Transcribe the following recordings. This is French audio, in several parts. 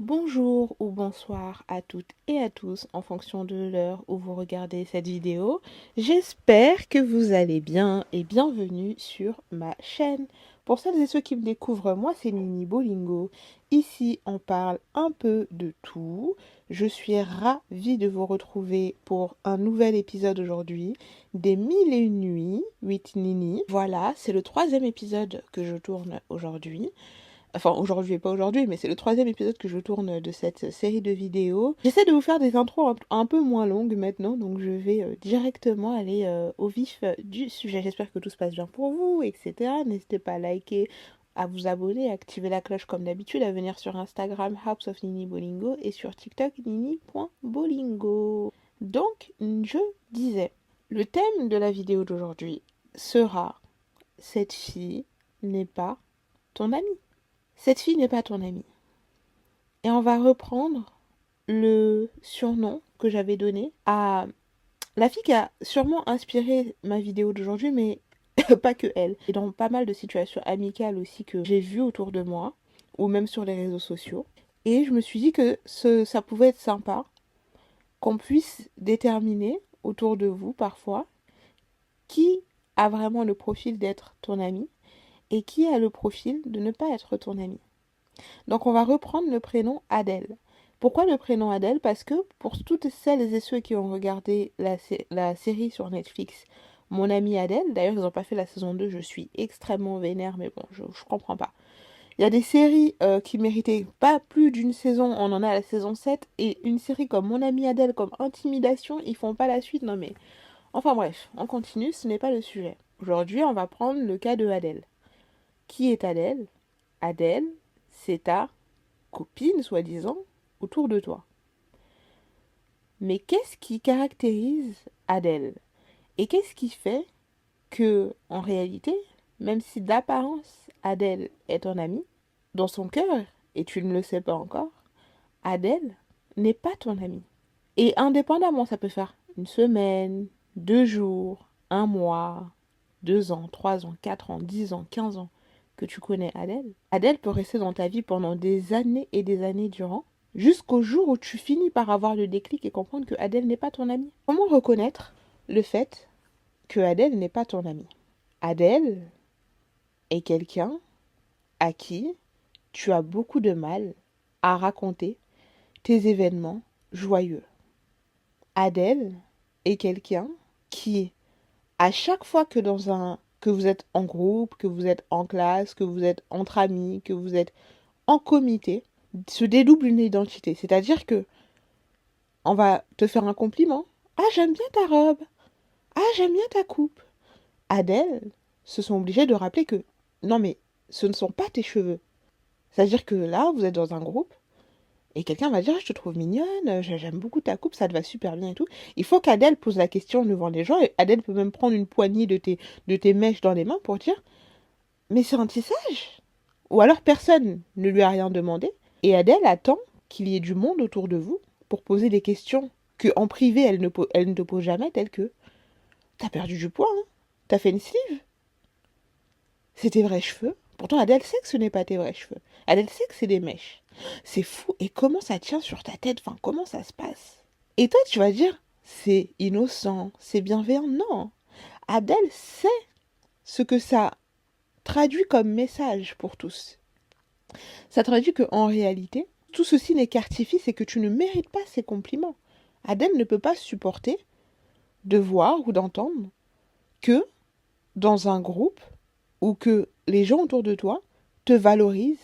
Bonjour ou bonsoir à toutes et à tous en fonction de l'heure où vous regardez cette vidéo. J'espère que vous allez bien et bienvenue sur ma chaîne. Pour celles et ceux qui me découvrent, moi c'est Nini Bolingo. Ici on parle un peu de tout. Je suis ravie de vous retrouver pour un nouvel épisode aujourd'hui des 1001 nuits with Nini. Voilà, c'est le troisième épisode que je tourne aujourd'hui. Enfin, aujourd'hui et pas aujourd'hui, mais c'est le troisième épisode que je tourne de cette série de vidéos. J'essaie de vous faire des intros un peu moins longues maintenant, donc je vais directement aller au vif du sujet. J'espère que tout se passe bien pour vous, etc. N'hésitez pas à liker, à vous abonner, à activer la cloche comme d'habitude, à venir sur Instagram House of Nini Bolingo et sur TikTok nini.bolingo. Donc, je disais, le thème de la vidéo d'aujourd'hui sera cette fille n'est pas ton amie. Cette fille n'est pas ton amie. Et on va reprendre le surnom que j'avais donné à la fille qui a sûrement inspiré ma vidéo d'aujourd'hui, mais pas que elle. Et dans pas mal de situations amicales aussi que j'ai vues autour de moi, ou même sur les réseaux sociaux. Et je me suis dit que ça pouvait être sympa qu'on puisse déterminer autour de vous parfois qui a vraiment le profil d'être ton ami et qui a le profil de ne pas être ton ami. Donc on va reprendre le prénom Adèle. Pourquoi le prénom Adèle? Parce que pour toutes celles et ceux qui ont regardé la série sur Netflix, Mon amie Adèle, d'ailleurs ils n'ont pas fait la saison 2, je suis extrêmement vénère, mais bon, je comprends pas. Il y a des séries qui méritaient pas plus d'une saison, on en a à la saison 7, et une série comme Mon amie Adèle, comme Intimidation, ils font pas la suite, non mais... Enfin bref, on continue, ce n'est pas le sujet. Aujourd'hui, on va prendre le cas de Adèle. Qui est Adèle? Adèle, c'est ta copine, soi-disant, autour de toi. Mais qu'est-ce qui caractérise Adèle? Et qu'est-ce qui fait que, en réalité, même si d'apparence Adèle est ton amie, dans son cœur, et tu ne le sais pas encore, Adèle n'est pas ton amie. Et indépendamment, ça peut faire une semaine, 2 jours, un mois, 2 ans, 3 ans, 4 ans, 10 ans, 15 ans que tu connais Adèle. Adèle peut rester dans ta vie pendant des années et des années durant, jusqu'au jour où tu finis par avoir le déclic et comprendre que Adèle n'est pas ton amie. Comment reconnaître le fait que Adèle n'est pas ton amie? Adèle est quelqu'un à qui tu as beaucoup de mal à raconter tes événements joyeux. Adèle est quelqu'un qui, à chaque fois que vous êtes en groupe, que vous êtes en classe, que vous êtes entre amis, que vous êtes en comité, se dédouble une identité. C'est-à-dire que on va te faire un compliment. Ah, j'aime bien ta robe. Ah, j'aime bien ta coupe. Adèle se sont obligés de rappeler que non mais ce ne sont pas tes cheveux. C'est-à-dire que là, vous êtes dans un groupe et quelqu'un va dire je te trouve mignonne, j'aime beaucoup ta coupe, ça te va super bien et tout. Il faut qu'Adèle pose la question devant les gens et Adèle peut même prendre une poignée de tes mèches dans les mains pour dire mais c'est un tissage. Ou alors personne ne lui a rien demandé et Adèle attend qu'il y ait du monde autour de vous pour poser des questions que en privé elle ne te pose jamais, telles que t'as perdu du poids, hein? T'as fait une sleeve? C'est tes vrais cheveux? Pourtant Adèle sait que ce n'est pas tes vrais cheveux. Adèle sait que c'est des mèches. C'est fou. Et comment ça tient sur ta tête? Enfin, comment ça se passe? Et toi, tu vas dire, c'est innocent, c'est bienveillant. Non. Adèle sait ce que ça traduit comme message pour tous. Ça traduit qu'en réalité, tout ceci n'est qu'artifice et que tu ne mérites pas ces compliments. Adèle ne peut pas supporter de voir ou d'entendre que dans un groupe ou que les gens autour de toi te valorisent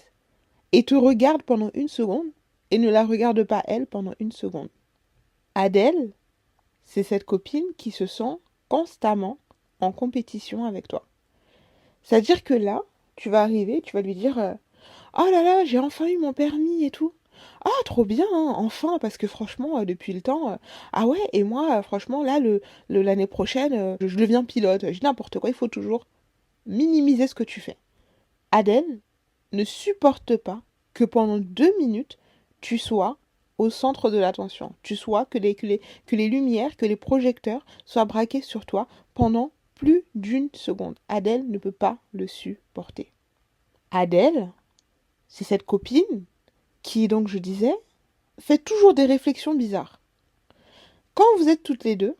et te regardent pendant une seconde et ne la regardent pas elle pendant une seconde. Adèle, c'est cette copine qui se sent constamment en compétition avec toi. C'est-à-dire que là, tu vas arriver, tu vas lui dire oh là là, j'ai enfin eu mon permis et tout. Ah, trop bien, hein, enfin, parce que franchement, depuis le temps, ah ouais, et moi, franchement, là, l'année prochaine, je deviens pilote. Je dis n'importe quoi, il faut toujours minimiser ce que tu fais. Adèle ne supporte pas que pendant 2 minutes, tu sois au centre de l'attention. Tu sois que les lumières, que les projecteurs soient braqués sur toi pendant plus d'une seconde. Adèle ne peut pas le supporter. Adèle, c'est cette copine qui, donc, je disais, fait toujours des réflexions bizarres. Quand vous êtes toutes les deux,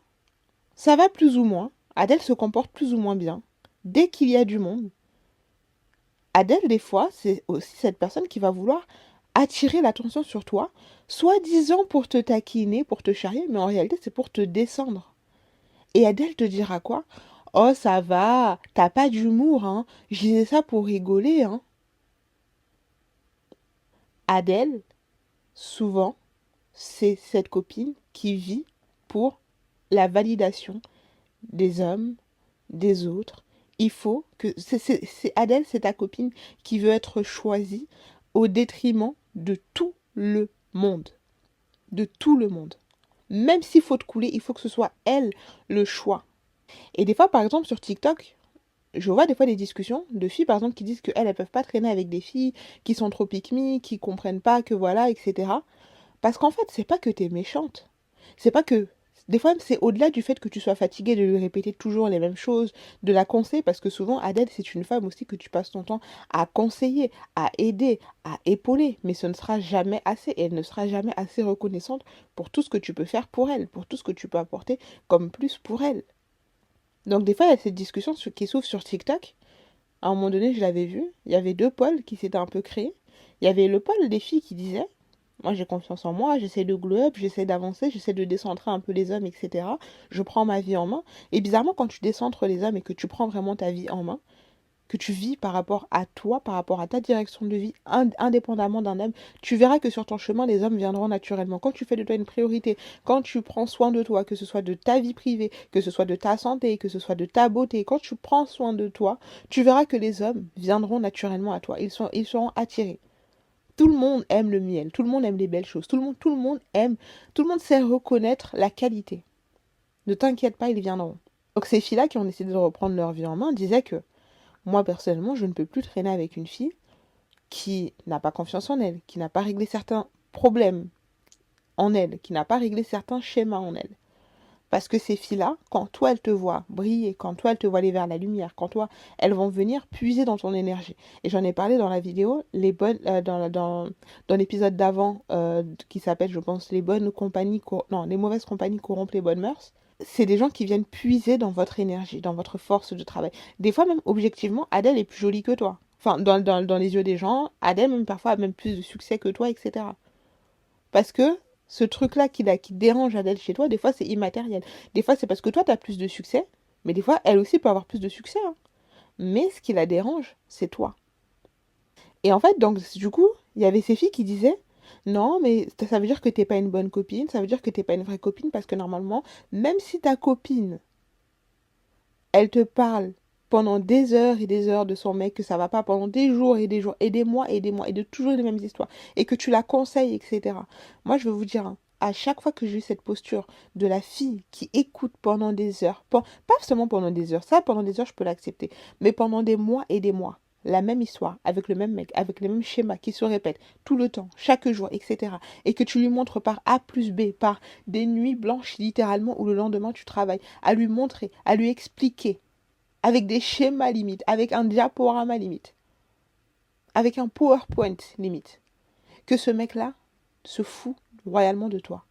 ça va plus ou moins. Adèle se comporte plus ou moins bien. Dès qu'il y a du monde, Adèle, des fois, c'est aussi cette personne qui va vouloir attirer l'attention sur toi, soi-disant pour te taquiner, pour te charrier, mais en réalité, c'est pour te descendre. Et Adèle te dira quoi? Oh, ça va, t'as pas d'humour, hein. Je disais ça pour rigoler, hein. Adèle, souvent, c'est cette copine qui vit pour la validation des hommes, des autres. Il faut que... C'est Adèle, c'est ta copine qui veut être choisie au détriment de tout le monde. De tout le monde. Même s'il faut te couler, il faut que ce soit elle le choix. Et des fois, par exemple, sur TikTok, je vois des fois des discussions de filles, par exemple, qui disent qu'elles, elles peuvent pas traîner avec des filles qui sont trop pick-me, qui comprennent pas que voilà, etc. Parce qu'en fait, c'est pas que t'es méchante. C'est pas que... Des fois, c'est au-delà du fait que tu sois fatiguée de lui répéter toujours les mêmes choses, de la conseiller, parce que souvent, Adèle, c'est une femme aussi que tu passes ton temps à conseiller, à aider, à épauler, mais ce ne sera jamais assez, et elle ne sera jamais assez reconnaissante pour tout ce que tu peux faire pour elle, pour tout ce que tu peux apporter comme plus pour elle. Donc des fois, il y a cette discussion qui s'ouvre sur TikTok. À un moment donné, je l'avais vu, il y avait deux pôles qui s'étaient un peu créés. Il y avait le pôle des filles qui disaient, moi j'ai confiance en moi, j'essaie de glow up, j'essaie d'avancer, j'essaie de décentrer un peu les hommes, etc. Je prends ma vie en main. Et bizarrement, quand tu décentres les hommes et que tu prends vraiment ta vie en main, que tu vis par rapport à toi, par rapport à ta direction de vie, indépendamment d'un homme, tu verras que sur ton chemin, les hommes viendront naturellement. Quand tu fais de toi une priorité, quand tu prends soin de toi, que ce soit de ta vie privée, que ce soit de ta santé, que ce soit de ta beauté, quand tu prends soin de toi, tu verras que les hommes viendront naturellement à toi. Ils seront attirés. Tout le monde aime le miel, tout le monde aime les belles choses, tout le monde aime, tout le monde sait reconnaître la qualité. Ne t'inquiète pas, ils viendront. Donc ces filles-là qui ont décidé de reprendre leur vie en main disaient que moi, personnellement, je ne peux plus traîner avec une fille qui n'a pas confiance en elle, qui n'a pas réglé certains problèmes en elle, qui n'a pas réglé certains schémas en elle. Parce que ces filles-là, quand toi, elles te voient briller, quand toi, elles te voient aller vers la lumière, quand toi, elles vont venir puiser dans ton énergie. Et j'en ai parlé dans la vidéo, dans l'épisode d'avant, qui s'appelle, je pense, les bonnes compagnies, non, les mauvaises compagnies corrompent les bonnes mœurs. C'est des gens qui viennent puiser dans votre énergie, dans votre force de travail. Des fois même, objectivement, Adèle est plus jolie que toi. Enfin, dans les yeux des gens, Adèle même parfois a même plus de succès que toi, etc. Parce que ce truc-là qui dérange Adèle chez toi, des fois c'est immatériel. Des fois c'est parce que toi tu as plus de succès, mais des fois elle aussi peut avoir plus de succès, hein. Mais ce qui la dérange, c'est toi. Et en fait, donc, du coup, il y avait ces filles qui disaient, non, mais ça veut dire que t'es pas une bonne copine, ça veut dire que t'es pas une vraie copine, parce que normalement, même si ta copine, elle te parle pendant des heures et des heures de son mec, que ça va pas pendant des jours et des jours, et des mois, et de toujours les mêmes histoires, et que tu la conseilles, etc. Moi, je veux vous dire, hein, à chaque fois que j'ai eu cette posture de la fille qui écoute pendant des heures, pas seulement pendant des heures, ça, pendant des heures, je peux l'accepter, mais pendant des mois et des mois, la même histoire, avec le même mec, avec les mêmes schémas qui se répètent tout le temps, chaque jour, etc. Et que tu lui montres par A plus B, par des nuits blanches littéralement, où le lendemain tu travailles, à lui montrer, à lui expliquer, avec des schémas limites, avec un diaporama limite, avec un PowerPoint limite, que ce mec-là se fout royalement de toi.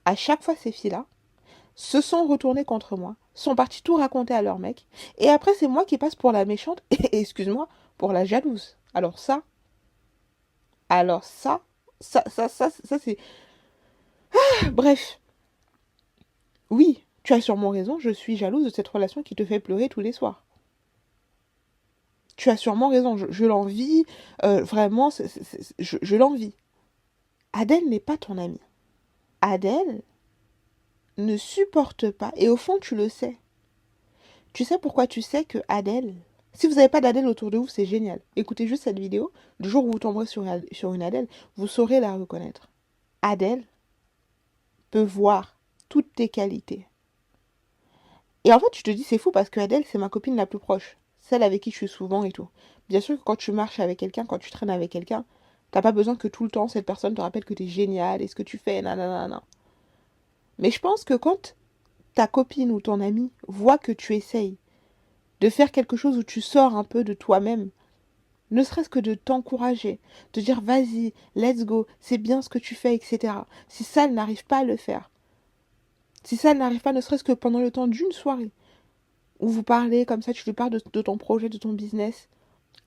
À chaque fois, ces filles-là se sont retournées contre moi, sont parties tout raconter à leur mec, et après, c'est moi qui passe pour la méchante, et excuse-moi, pour la jalouse. Alors ça, c'est... Bref, oui, tu as sûrement raison, je suis jalouse de cette relation qui te fait pleurer tous les soirs. Tu as sûrement raison, je l'envie, vraiment, je l'envie. Adèle n'est pas ton amie. Adèle ne supporte pas, et au fond tu le sais. Tu sais pourquoi tu sais que Adèle, si vous n'avez pas d'Adèle autour de vous, c'est génial. Écoutez juste cette vidéo, le jour où vous tomberez sur une Adèle, vous saurez la reconnaître. Adèle peut voir toutes tes qualités. Et en fait, tu te dis, c'est fou parce que Adèle, c'est ma copine la plus proche. Celle avec qui je suis souvent et tout. Bien sûr que quand tu marches avec quelqu'un, quand tu traînes avec quelqu'un, t'as pas besoin que tout le temps cette personne te rappelle que t'es génial et ce que tu fais, nanana. Mais je pense que quand ta copine ou ton ami voit que tu essayes de faire quelque chose où tu sors un peu de toi-même, ne serait-ce que de t'encourager, de dire vas-y, let's go, c'est bien ce que tu fais, etc. Si ça, elle n'arrive pas à le faire, si ça, elle n'arrive pas, ne serait-ce que pendant le temps d'une soirée, où vous parlez comme ça, tu lui parles de ton projet, de ton business,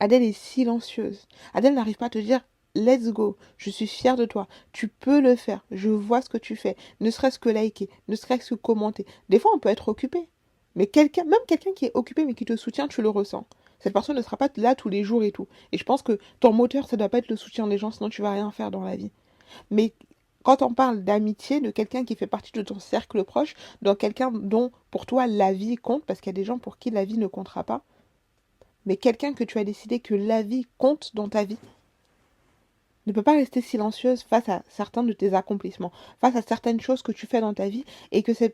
Adèle est silencieuse. Adèle n'arrive pas à te dire let's go, je suis fière de toi, tu peux le faire, je vois ce que tu fais, ne serait-ce que liker, ne serait-ce que commenter. Des fois, on peut être occupé, mais quelqu'un, même quelqu'un qui est occupé mais qui te soutient, tu le ressens. Cette personne ne sera pas là tous les jours et tout. Et je pense que ton moteur, ça doit pas être le soutien des gens, sinon tu vas rien faire dans la vie. Mais quand on parle d'amitié, de quelqu'un qui fait partie de ton cercle proche, de quelqu'un dont pour toi la vie compte, parce qu'il y a des gens pour qui la vie ne comptera pas, mais quelqu'un que tu as décidé que la vie compte dans ta vie, ne peut pas rester silencieuse face à certains de tes accomplissements, face à certaines choses que tu fais dans ta vie, et que ces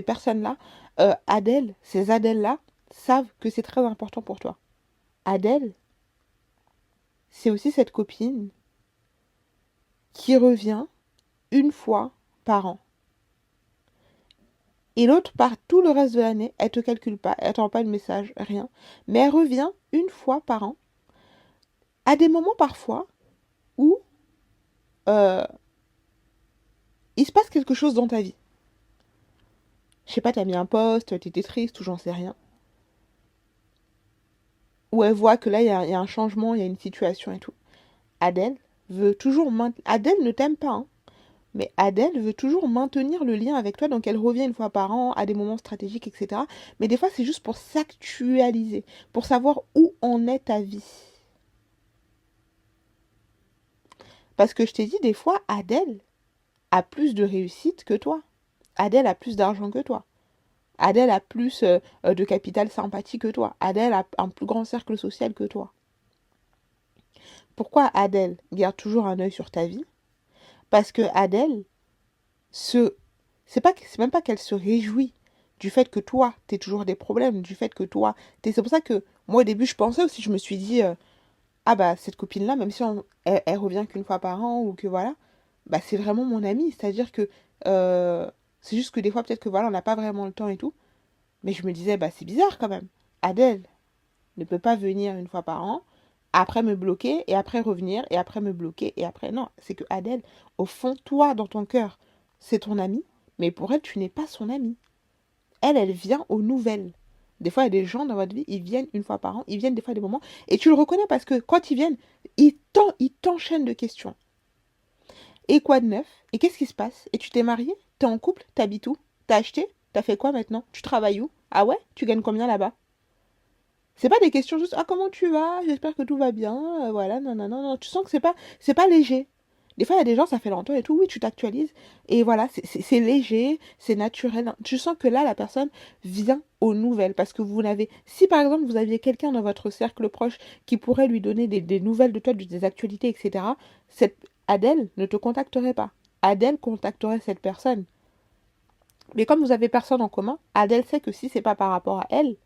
personnes-là, Adèle, ces Adèles-là, savent que c'est très important pour toi. Adèle, c'est aussi cette copine qui revient une fois par an. Et l'autre, par tout le reste de l'année, elle te calcule pas, elle t'envoie pas de message, rien. Mais elle revient une fois par an, à des moments parfois où euh, il se passe quelque chose dans ta vie. Je sais pas, t'as mis un post, t'étais triste ou j'en sais rien. Où elle voit que là, il y a un changement, il y a une situation et tout. Adèle veut toujours maintenir... Adèle ne t'aime pas, hein, mais Adèle veut toujours maintenir le lien avec toi, donc elle revient une fois par an à des moments stratégiques, etc. Mais des fois, c'est juste pour s'actualiser, pour savoir où en est ta vie. Parce que je t'ai dit, des fois, Adèle a plus de réussite que toi. Adèle a plus d'argent que toi. Adèle a plus de capital sympathie que toi. Adèle a un plus grand cercle social que toi. Pourquoi Adèle garde toujours un œil sur ta vie? Parce que Adèle se... c'est même pas qu'elle se réjouit du fait que toi, t'aies toujours des problèmes, du fait que toi... C'est pour ça que moi, au début, je pensais aussi, je me suis dit, ah bah, cette copine-là, même si elle revient qu'une fois par an ou que voilà, bah, c'est vraiment mon amie. C'est-à-dire que c'est juste que des fois, peut-être que voilà, on n'a pas vraiment le temps et tout. Mais je me disais, bah, c'est bizarre quand même. Adèle ne peut pas venir une fois par an, après me bloquer, et après revenir, et après me bloquer, et après... Non, c'est que Adèle, au fond, toi, dans ton cœur, c'est ton amie, mais pour elle, tu n'es pas son amie. Elle vient aux nouvelles. Des fois, il y a des gens dans votre vie, ils viennent une fois par an, ils viennent des fois à des moments, et tu le reconnais parce que quand ils viennent, ils t'enchaînent de questions. Et quoi de neuf? Et qu'est-ce qui se passe? Et tu t'es marié? T'es en couple? T'habites où? T'as acheté? T'as fait quoi maintenant? Tu travailles où? Ah ouais? Tu gagnes combien là-bas? C'est pas des questions juste ah comment tu vas, j'espère que tout va bien, voilà, non, non, non, non. Tu sens que c'est pas léger. Des fois, il y a des gens, ça fait longtemps et tout, oui, tu t'actualises. Et voilà, c'est léger, c'est naturel. Tu sens que là, la personne vient aux nouvelles. Parce que vous n'avez. Si par exemple, vous aviez quelqu'un dans votre cercle proche qui pourrait lui donner des nouvelles de toi, des actualités, etc., cette Adèle ne te contacterait pas. Adèle contacterait cette personne. Mais comme vous avez personne en commun, Adèle sait que si c'est pas par rapport à elle,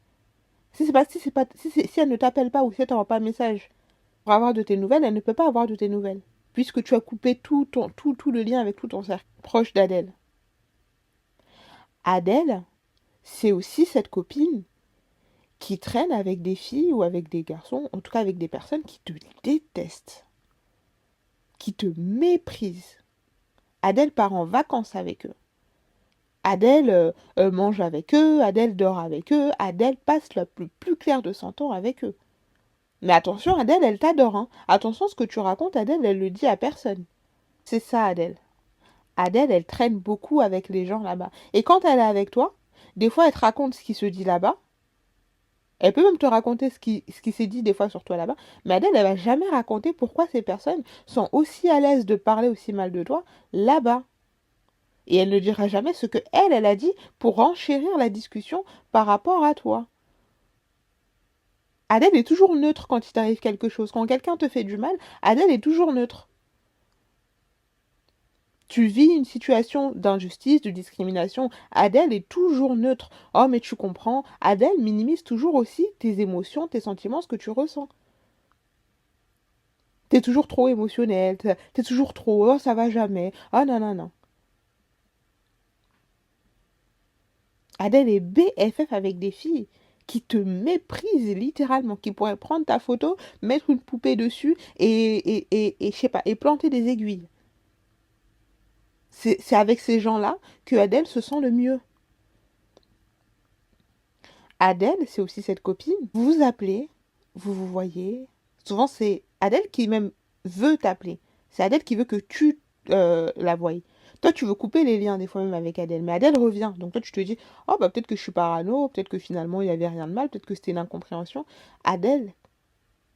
si elle ne t'appelle pas ou si elle t'envoie pas un message pour avoir de tes nouvelles, elle ne peut pas avoir de tes nouvelles. Puisque tu as coupé tout le lien avec tout ton cercle proche d'Adèle. Adèle, c'est aussi cette copine qui traîne avec des filles ou avec des garçons, en tout cas avec des personnes qui te détestent, qui te méprisent. Adèle part en vacances avec eux. Adèle mange avec eux, Adèle dort avec eux, Adèle passe le plus clair de son temps avec eux. Mais attention, Adèle, elle t'adore, hein. Attention, ce que tu racontes, Adèle, elle le dit à personne. C'est ça, Adèle. Adèle, elle traîne beaucoup avec les gens là-bas. Et quand elle est avec toi, des fois, elle te raconte ce qui se dit là-bas. Elle peut même te raconter ce qui s'est dit des fois sur toi là-bas. Mais Adèle, elle va jamais raconter pourquoi ces personnes sont aussi à l'aise de parler aussi mal de toi là-bas. Et elle ne dira jamais ce que elle a dit pour enchérir la discussion par rapport à toi. Adèle est toujours neutre quand il t'arrive quelque chose. Quand quelqu'un te fait du mal, Adèle est toujours neutre. Tu vis une situation d'injustice, de discrimination, Adèle est toujours neutre. Oh, mais tu comprends, Adèle minimise toujours aussi tes émotions, tes sentiments, ce que tu ressens. T'es toujours trop émotionnel, t'es toujours trop, oh, ça va jamais, oh non, non, non. Adèle est BFF avec des filles qui te méprise littéralement, qui pourrait prendre ta photo, mettre une poupée dessus et je sais pas, et planter des aiguilles. C'est avec ces gens-là que Adèle se sent le mieux. Adèle, c'est aussi cette copine. Vous vous appelez, vous vous voyez. Souvent, c'est Adèle qui même veut t'appeler. C'est Adèle qui veut que tu la voies. Toi, tu veux couper les liens des fois même avec Adèle, mais Adèle revient. Donc toi, tu te dis, oh bah peut-être que je suis parano, peut-être que finalement il n'y avait rien de mal, peut-être que c'était une incompréhension. Adèle,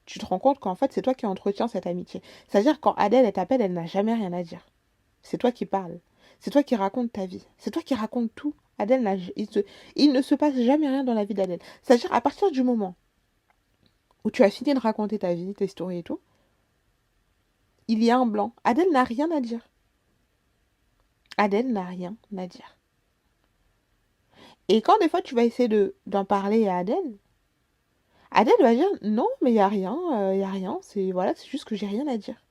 tu te rends compte qu'en fait c'est toi qui entretiens cette amitié. C'est-à-dire quand Adèle elle t'appelle, elle n'a jamais rien à dire. C'est toi qui parles. C'est toi qui racontes ta vie. C'est toi qui racontes tout. Adèle, il ne se passe jamais rien dans la vie d'Adèle. C'est-à-dire à partir du moment où tu as fini de raconter ta vie, tes stories et tout, il y a un blanc. Adèle n'a rien à dire. Adèle n'a rien à dire. Et quand des fois tu vas essayer d'en parler à Adèle, Adèle va dire non, mais il y a rien, c'est voilà, c'est juste que j'ai rien à dire.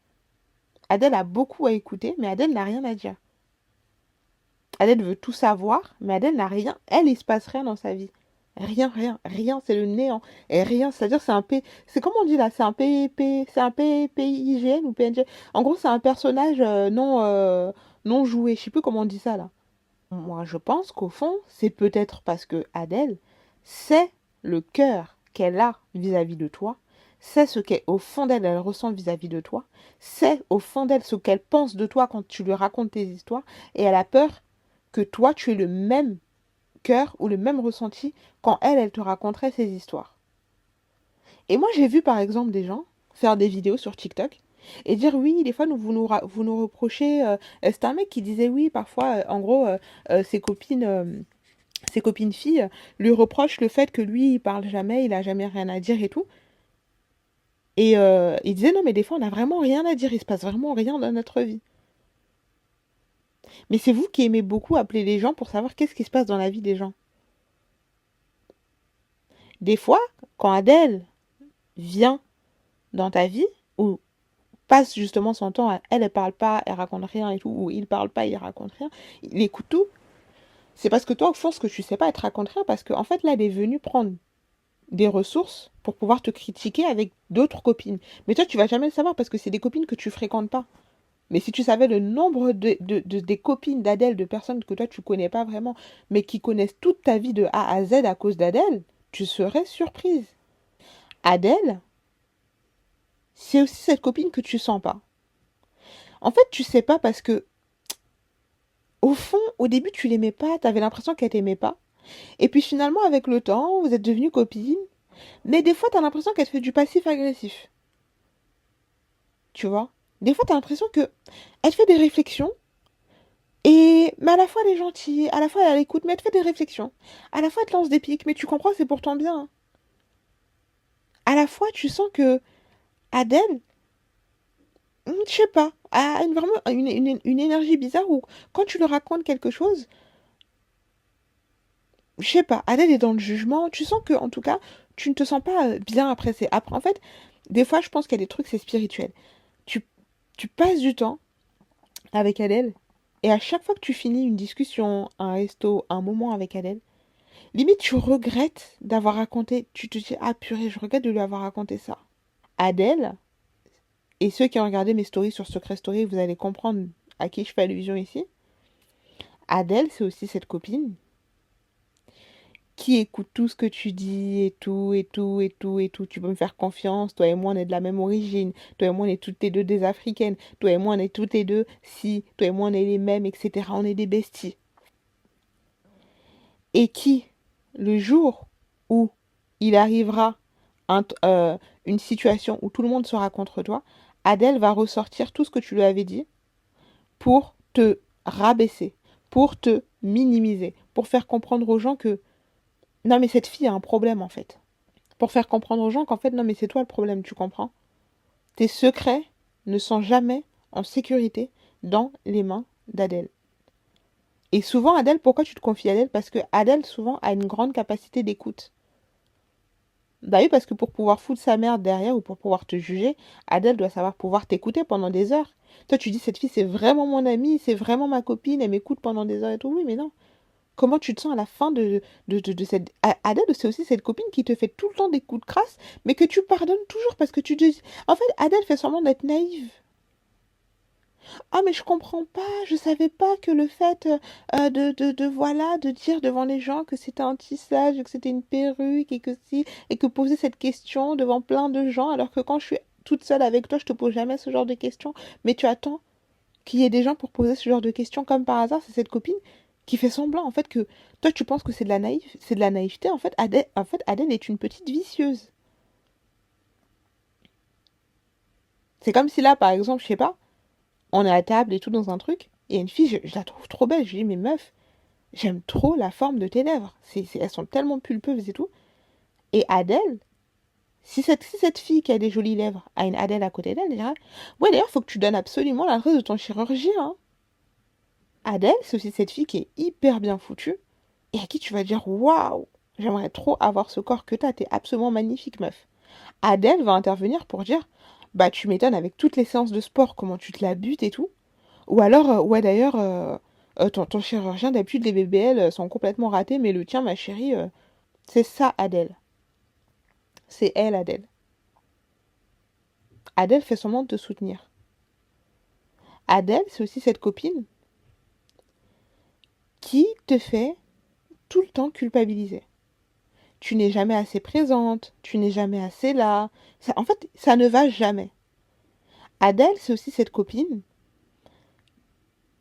Adèle a beaucoup à écouter, mais Adèle n'a rien à dire. Adèle veut tout savoir, mais Adèle n'a rien. Elle, il se passe rien dans sa vie. Rien, rien, rien, c'est le néant. Et rien, c'est-à-dire c'est un P. C'est comment on dit là? C'est un c'est un PIGN ou PNG. En gros, c'est un personnage non joué. Je sais plus comment on dit ça là. Moi, je pense qu'au fond, c'est peut-être parce que Adèle sait le cœur qu'elle a vis-à-vis de toi, sait ce qu'au fond d'elle, elle ressent vis-à-vis de toi, sait au fond d'elle ce qu'elle pense de toi quand tu lui racontes tes histoires, et elle a peur que toi, tu aies le même cœur ou le même ressenti quand elle, elle te raconterait ses histoires. Et moi, j'ai vu par exemple des gens faire des vidéos sur TikTok et dire oui, des fois vous nous reprochez. C'est un mec qui disait oui, parfois, en gros, ses copines filles lui reprochent le fait que lui, il parle jamais, il a jamais rien à dire et tout. Et il disait non, mais des fois, on n'a vraiment rien à dire, il se passe vraiment rien dans notre vie. Mais c'est vous qui aimez beaucoup appeler les gens pour savoir qu'est-ce qui se passe dans la vie des gens. Des fois, quand Adèle vient dans ta vie, ou passe justement son temps à elle, elle parle pas, elle raconte rien et tout, ou il parle pas, il raconte rien, il écoute tout. C'est parce que toi, au fond, ce que tu sais pas, elle te raconte rien, parce qu'en fait, là, elle est venue prendre des ressources pour pouvoir te critiquer avec d'autres copines. Mais toi, tu vas jamais le savoir parce que c'est des copines que tu fréquentes pas. Mais si tu savais le nombre des copines d'Adèle, de personnes que toi tu connais pas vraiment, mais qui connaissent toute ta vie de A à Z à cause d'Adèle, tu serais surprise. Adèle, c'est aussi cette copine que tu sens pas. En fait, tu sais pas parce que, au fond, au début, tu l'aimais pas, tu avais l'impression qu'elle t'aimait pas. Et puis finalement, avec le temps, vous êtes devenus copines. Mais des fois, tu as l'impression qu'elle te fait du passif-agressif. Tu vois? Des fois, tu as l'impression que elle te fait des réflexions. Mais à la fois, elle est gentille, à la fois, elle a l'écoute, mais elle te fait des réflexions. À la fois, elle te lance des pics, mais tu comprends, c'est pour ton bien, hein. À la fois, tu sens que Adèle, je sais pas, a vraiment une énergie bizarre où quand tu lui racontes quelque chose, je sais pas, Adèle est dans le jugement. Tu sens que, en tout cas, tu ne te sens pas bien après. Après, en fait, des fois, je pense qu'il y a des trucs, c'est spirituel. Tu, tu passes du temps avec Adèle, et à chaque fois que tu finis une discussion, un resto, un moment avec Adèle, limite, tu regrettes d'avoir raconté. Tu te dis, ah purée, je regrette de lui avoir raconté ça. Adèle, et ceux qui ont regardé mes stories sur Secret Story, vous allez comprendre à qui je fais allusion ici. Adèle, c'est aussi cette copine qui écoute tout ce que tu dis et tout, et tout, et tout, et tout. Tu peux me faire confiance. Toi et moi, on est de la même origine. Toi et moi, on est toutes les deux des Africaines. Toi et moi, on est toutes les deux, si. Toi et moi, on est les mêmes, etc. On est des besties. Et qui, le jour où il arrivera une situation où tout le monde sera contre toi, Adèle va ressortir tout ce que tu lui avais dit pour te rabaisser, pour te minimiser, pour faire comprendre aux gens que non mais cette fille a un problème en fait. Pour faire comprendre aux gens qu'en fait non mais c'est toi le problème, tu comprends? Tes secrets ne sont jamais en sécurité dans les mains d'Adèle. Et souvent Adèle, pourquoi tu te confies à Adèle? Parce que Adèle souvent a une grande capacité d'écoute. Bah oui, parce que pour pouvoir foutre sa merde derrière ou pour pouvoir te juger, Adèle doit savoir pouvoir t'écouter pendant des heures. Toi, tu dis, cette fille, c'est vraiment mon amie, c'est vraiment ma copine, elle m'écoute pendant des heures et tout. Oui, mais non. comment tu te sens à la fin de cette... Adèle, c'est aussi cette copine qui te fait tout le temps des coups de crasse, mais que tu pardonnes toujours parce que tu te... En fait, Adèle fait semblant d'être naïve. Ah, mais je comprends pas, je savais pas que le fait voilà, de dire devant les gens que c'était un tissage, que c'était une perruque et que si, et que poser cette question devant plein de gens, alors que quand je suis toute seule avec toi, je te pose jamais ce genre de questions, mais tu attends qu'il y ait des gens pour poser ce genre de questions, comme par hasard, c'est cette copine qui fait semblant, en fait, que toi, tu penses que c'est de la c'est de la naïveté, en fait, Adèle est une petite vicieuse. C'est comme si là, par exemple, je sais pas, on est à table et tout dans un truc, et une fille, je la trouve trop belle, je lui dis, mais meuf, j'aime trop la forme de tes lèvres. Elles sont tellement pulpeuses et tout. Et Adèle, si cette fille qui a des jolies lèvres a une Adèle à côté d'elle, elle dira, ouais, d'ailleurs, faut que tu donnes absolument l'adresse de ton chirurgien, hein. Adèle, c'est aussi cette fille qui est hyper bien foutue et à qui tu vas dire, waouh, j'aimerais trop avoir ce corps que t'es absolument magnifique, meuf. Adèle va intervenir pour dire, bah, tu m'étonnes avec toutes les séances de sport, comment tu te la butes et tout. Ou alors, ouais, d'ailleurs, ton chirurgien, d'habitude, les BBL sont complètement ratés, mais le tien, ma chérie, c'est ça, Adèle. C'est elle, Adèle. Adèle fait semblant de te soutenir. Adèle, c'est aussi cette copine qui te fait tout le temps culpabiliser. Tu n'es jamais assez présente, tu n'es jamais assez là. En fait, ça ne va jamais. Adèle, c'est aussi cette copine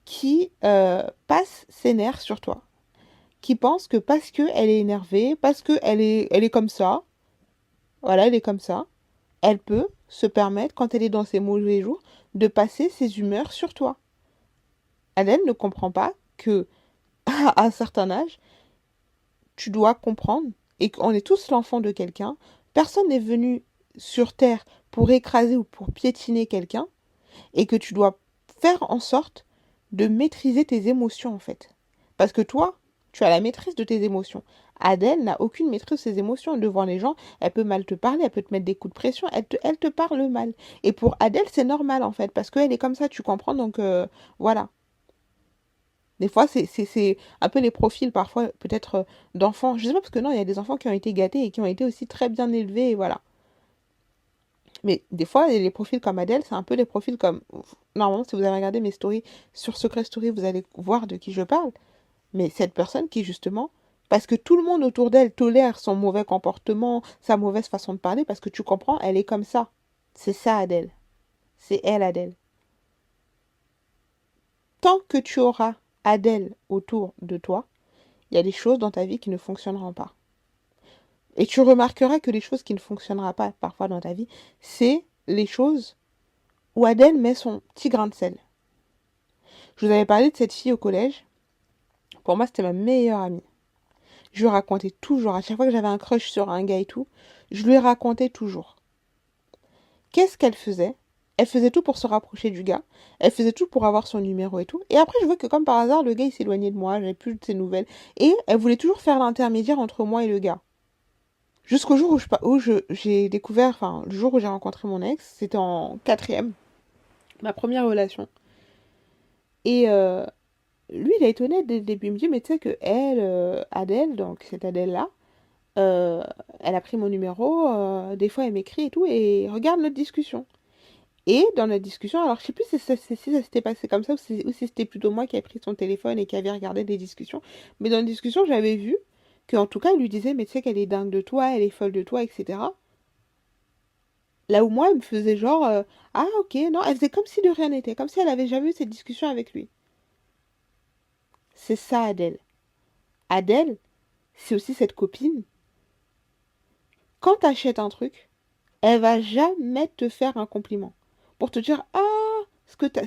qui passe ses nerfs sur toi. Qui pense que parce qu'elle est énervée, parce elle est comme ça, voilà, elle est comme ça, elle peut se permettre, quand elle est dans ses mauvais jours, de passer ses humeurs sur toi. Adèle ne comprend pas que, à un certain âge, tu dois comprendre, et qu'on est tous l'enfant de quelqu'un, personne n'est venu sur Terre pour écraser ou pour piétiner quelqu'un, et que tu dois faire en sorte de maîtriser tes émotions, en fait. Parce que toi, tu as la maîtrise de tes émotions. Adèle n'a aucune maîtrise de ses émotions. Devant les gens, elle peut mal te parler, elle peut te mettre des coups de pression, elle te parle mal. Et pour Adèle, c'est normal, en fait, parce qu'elle est comme ça, tu comprends, donc voilà. Des fois, c'est un peu les profils, parfois, peut-être d'enfants. Je sais pas, parce que non, il y a des enfants qui ont été gâtés et qui ont été aussi très bien élevés, et voilà. Mais des fois, les profils comme Adèle, c'est un peu les profils comme... Normalement, si vous avez regardé mes stories sur Secret Story, vous allez voir de qui je parle. Mais cette personne qui, justement, parce que tout le monde autour d'elle tolère son mauvais comportement, sa mauvaise façon de parler, parce que tu comprends, elle est comme ça. C'est ça, Adèle. C'est elle, Adèle. Tant que tu auras Adèle autour de toi, il y a des choses dans ta vie qui ne fonctionneront pas. Et tu remarqueras que les choses qui ne fonctionneront pas parfois dans ta vie, c'est les choses où Adèle met son petit grain de sel. Je vous avais parlé de cette fille au collège. Pour moi, c'était ma meilleure amie. Je lui racontais toujours, à chaque fois que j'avais un crush sur un gars et tout, je lui racontais toujours. Qu'est-ce qu'elle faisait? Elle faisait tout pour se rapprocher du gars. Elle faisait tout pour avoir son numéro et tout. Et après, je vois que comme par hasard, le gars, il s'éloignait de moi. J'avais plus de ses nouvelles. Et elle voulait toujours faire l'intermédiaire entre moi et le gars. Jusqu'au jour où j'ai découvert, enfin, le jour où j'ai rencontré mon ex, c'était en quatrième, ma première relation. Et lui, il a étonné dès le début. Il me dit, mais tu sais que elle, Adèle, donc cette Adèle-là, euh, elle a pris mon numéro, des fois elle m'écrit et tout, et regarde notre discussion. Et dans notre discussion, alors je sais plus si ça s'était passé comme ça ou si c'était plutôt moi qui avais pris son téléphone et qui avait regardé des discussions. Mais dans la discussion, j'avais vu qu'en tout cas, elle lui disait, mais tu sais qu'elle est dingue de toi, elle est folle de toi, etc. Là où moi, elle me faisait genre, ah ok, non, elle faisait comme si de rien n'était, comme si elle avait jamais eu cette discussion avec lui. C'est ça, Adèle. Adèle, c'est aussi cette copine. Quand t'achètes un truc, elle va jamais te faire un compliment. Pour te dire, ah,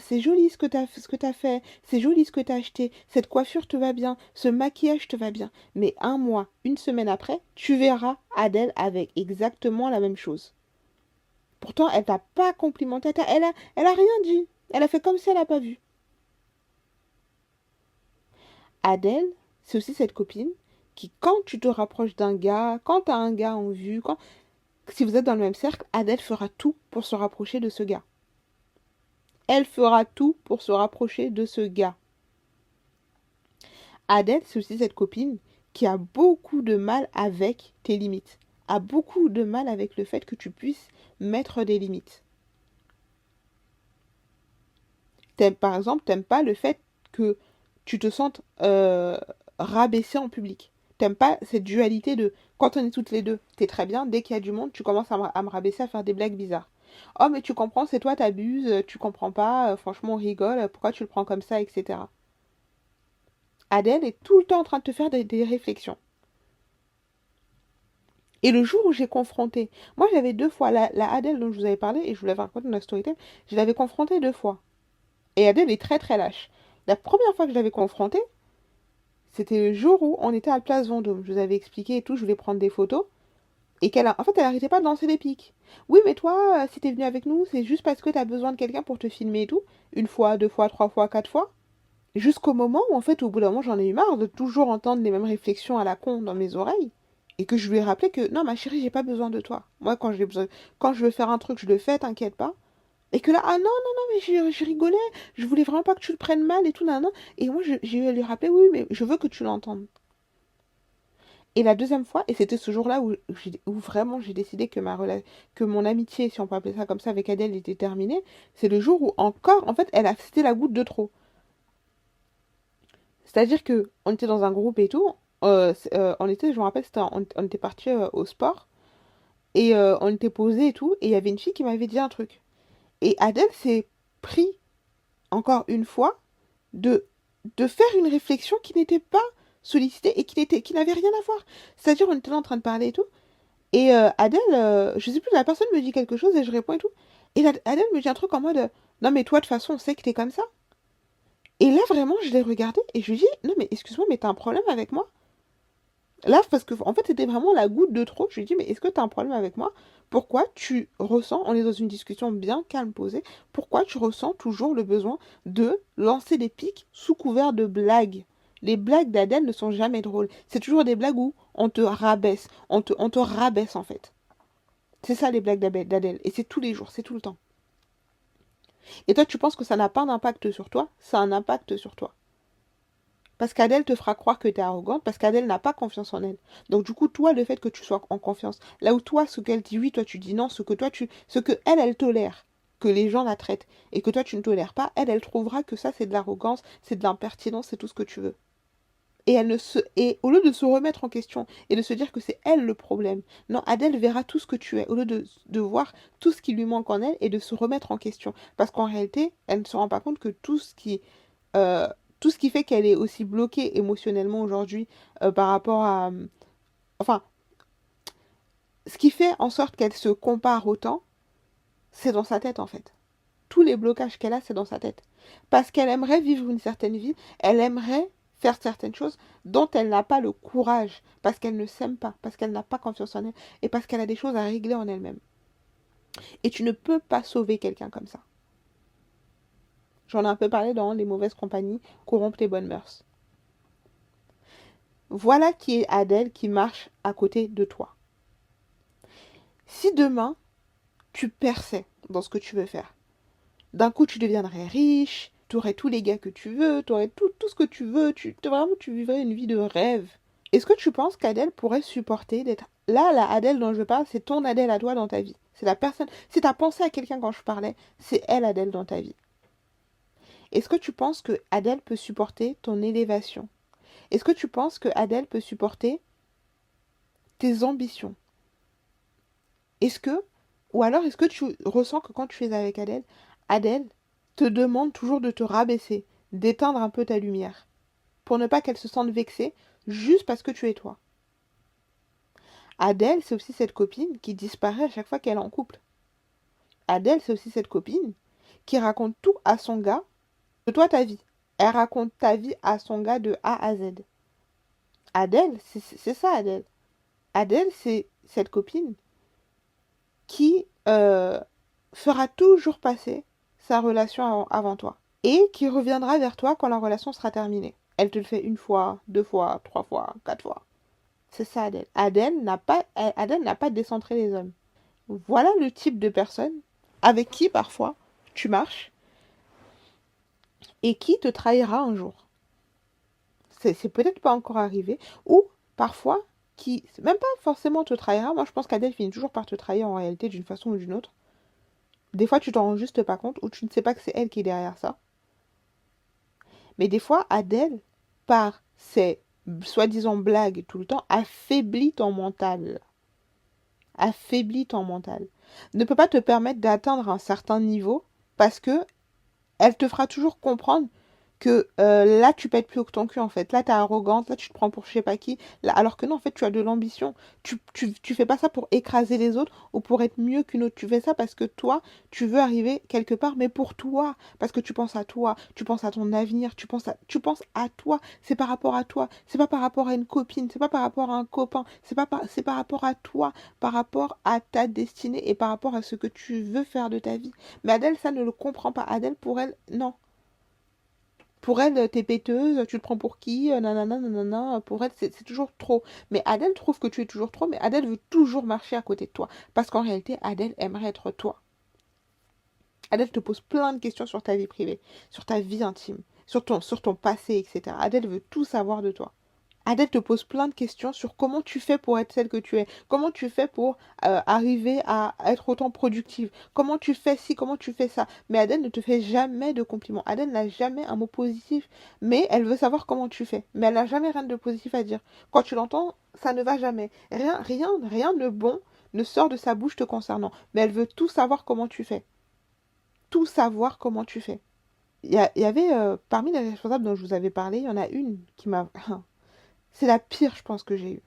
c'est joli ce que t'as fait, c'est joli ce que t'as acheté, cette coiffure te va bien, ce maquillage te va bien. Mais un mois, une semaine après, tu verras Adèle avec exactement la même chose. Pourtant, elle t'a pas complimenté, elle a rien dit. Elle a fait comme si elle n'a pas vu. Adèle, c'est aussi cette copine qui, quand tu te rapproches d'un gars, quand t'as un gars en vue, si vous êtes dans le même cercle, Adèle fera tout pour se rapprocher de ce gars. Elle fera tout pour se rapprocher de ce gars. Adèle, c'est aussi cette copine qui a beaucoup de mal avec tes limites, a beaucoup de mal avec le fait que tu puisses mettre des limites. Par exemple, t'aimes pas le fait que tu te sentes rabaissée en public. T'aimes pas cette dualité de quand on est toutes les deux, t'es très bien, dès qu'il y a du monde, tu commences à me rabaisser, à faire des blagues bizarres. Oh, mais tu comprends, c'est toi, t'abuses, tu comprends pas, franchement, on rigole, pourquoi tu le prends comme ça, etc. Adèle est tout le temps en train de te faire des réflexions. Et le jour où j'ai confronté, moi j'avais 2 fois la Adèle dont je vous avais parlé, et je vous l'avais raconté dans la story time, je l'avais confrontée 2 fois. Et Adèle est très très lâche. La première fois que je l'avais confrontée, c'était le jour où on était à Place Vendôme. Je vous avais expliqué et tout, je voulais prendre des photos. Et en fait, elle arrêtait pas de lancer des pics. Oui, mais toi, si t'es venu avec nous, c'est juste parce que t'as besoin de quelqu'un pour te filmer et tout. 1 fois, 2 fois, 3 fois, 4 fois. Jusqu'au moment où, en fait, au bout d'un moment, j'en ai eu marre de toujours entendre les mêmes réflexions à la con dans mes oreilles. Et que je lui ai rappelé que non, ma chérie, j'ai pas besoin de toi. Moi, quand je veux faire un truc, je le fais, t'inquiète pas. Et que là, ah non, non, non, mais je rigolais, je voulais vraiment pas que tu le prennes mal et tout, nan, nan. Et moi, j'ai eu à lui rappeler, oui, mais je veux que tu l'entendes. Et la deuxième fois, et c'était ce jour-là où vraiment j'ai décidé que mon amitié, si on peut appeler ça comme ça, avec Adèle était terminée, c'est le jour où encore, en fait, c'était la goutte de trop. C'est-à-dire que on était dans un groupe et tout, je me rappelle, on était parti au sport, et on était posé et tout, et il y avait une fille qui m'avait dit un truc. Et Adèle s'est pris, encore une fois, de, de faire une réflexion qui n'était pas sollicitée et qui n'avait rien à voir. C'est-à-dire, on était là en train de parler et tout. Et Adèle, je sais plus, la personne me dit quelque chose et je réponds et tout. Et Adèle me dit un truc en mode non, mais toi, de toute façon, on sait que t'es comme ça. Et là, vraiment, je l'ai regardée et je lui dis non, mais excuse-moi, mais t'as un problème avec moi? Là, parce que en fait, c'était vraiment la goutte de trop. Je lui ai dit, mais est-ce que tu as un problème avec moi? Pourquoi tu ressens, on est dans une discussion bien calme, posée, pourquoi tu ressens toujours le besoin de lancer des pics sous couvert de blagues? Les blagues d'Adèle ne sont jamais drôles. C'est toujours des blagues où on te rabaisse. On te rabaisse, en fait. C'est ça, les blagues d'Adèle. Et c'est tous les jours, c'est tout le temps. Et toi, tu penses que ça n'a pas d'impact sur toi? Ça a un impact sur toi. Parce qu'Adèle te fera croire que tu es arrogante, parce qu'Adèle n'a pas confiance en elle. Donc du coup, toi, le fait que tu sois en confiance, là où toi, ce qu'elle dit oui, toi tu dis non, ce que elle tolère, que les gens la traitent, et que toi tu ne tolères pas, elle trouvera que ça c'est de l'arrogance, c'est de l'impertinence, c'est tout ce que tu veux. Et au lieu de se remettre en question et de se dire que c'est elle le problème, non, Adèle verra tout ce que tu es, au lieu de voir tout ce qui lui manque en elle et de se remettre en question. Parce qu'en réalité, elle ne se rend pas compte que euh, tout ce qui fait qu'elle est aussi bloquée émotionnellement aujourd'hui par rapport à... Enfin, ce qui fait en sorte qu'elle se compare autant, c'est dans sa tête en fait. Tous les blocages qu'elle a, c'est dans sa tête. Parce qu'elle aimerait vivre une certaine vie, elle aimerait faire certaines choses dont elle n'a pas le courage, parce qu'elle ne s'aime pas, parce qu'elle n'a pas confiance en elle, et parce qu'elle a des choses à régler en elle-même. Et tu ne peux pas sauver quelqu'un comme ça. J'en ai un peu parlé dans Les mauvaises compagnies corrompent les bonnes mœurs. Voilà qui est Adèle qui marche à côté de toi. Si demain, tu perçais dans ce que tu veux faire, d'un coup tu deviendrais riche, tu aurais tous les gars que tu veux, tu aurais tout ce que tu veux, vraiment tu vivrais une vie de rêve. Est-ce que tu penses qu'Adèle pourrait supporter d'être... Là, la Adèle dont je parle, c'est ton Adèle à toi dans ta vie. C'est la personne... Si tu as pensé à quelqu'un quand je parlais, c'est elle Adèle dans ta vie. Est-ce que tu penses que Adèle peut supporter ton élévation? Est-ce que tu penses que Adèle peut supporter tes ambitions? Est-ce que... Ou alors est-ce que tu ressens que quand tu es avec Adèle, Adèle te demande toujours de te rabaisser, d'éteindre un peu ta lumière, pour ne pas qu'elle se sente vexée, juste parce que tu es toi. Adèle, c'est aussi cette copine qui disparaît à chaque fois qu'elle est en couple. Adèle, c'est aussi cette copine qui raconte tout à son gars, de toi ta vie. Elle raconte ta vie à son gars de A à Z. Adèle, c'est ça Adèle. Adèle, c'est cette copine qui fera toujours passer sa relation avant toi. Et qui reviendra vers toi quand la relation sera terminée. Elle te le fait 1 fois, 2 fois, 3 fois, 4 fois. C'est ça Adèle. Adèle n'a pas décentré les hommes. Voilà le type de personne avec qui parfois tu marches et qui te trahira un jour. c'est peut-être pas encore arrivé, ou parfois, qui, même pas forcément te trahira. Moi, je pense qu'Adèle finit toujours par te trahir en réalité d'une façon ou d'une autre. Des fois, tu t'en rends juste pas compte, ou tu ne sais pas que c'est elle qui est derrière ça. Mais des fois, Adèle, par ses soi-disant blagues tout le temps, affaiblit ton mental. Affaiblit ton mental. Ne peut pas te permettre d'atteindre un certain niveau parce que elle te fera toujours comprendre que là, tu pètes plus haut que ton cul, en fait. Là, t'es arrogante, là, tu te prends pour je sais pas qui. Là, alors que non, en fait, tu as de l'ambition. Tu fais pas ça pour écraser les autres ou pour être mieux qu'une autre. Tu fais ça parce que toi, tu veux arriver quelque part, mais pour toi. Parce que tu penses à toi, tu penses à ton avenir, tu penses à toi. C'est par rapport à toi. C'est pas par rapport à une copine, c'est pas par rapport à un copain. C'est par rapport à toi, par rapport à ta destinée et par rapport à ce que tu veux faire de ta vie. Mais Adèle, ça ne le comprend pas. Adèle, pour elle, non. Pour elle, t'es péteuse, tu te prends pour qui, nanana, nanana. Pour elle, c'est toujours trop. Mais Adèle trouve que tu es toujours trop, mais Adèle veut toujours marcher à côté de toi. Parce qu'en réalité, Adèle aimerait être toi. Adèle te pose plein de questions sur ta vie privée, sur ta vie intime, sur ton passé, etc. Adèle veut tout savoir de toi. Adèle te pose plein de questions sur comment tu fais pour être celle que tu es, comment tu fais pour arriver à être autant productive, comment tu fais ci, comment tu fais ça. Mais Adèle ne te fait jamais de compliments. Adèle n'a jamais un mot positif, mais elle veut savoir comment tu fais. Mais elle n'a jamais rien de positif à dire. Quand tu l'entends, ça ne va jamais. Rien de bon ne sort de sa bouche te concernant. Mais elle veut tout savoir comment tu fais. Tout savoir comment tu fais. Il y avait, parmi les responsables dont je vous avais parlé, il y en a une qui m'a... C'est la pire, je pense, que j'ai eue.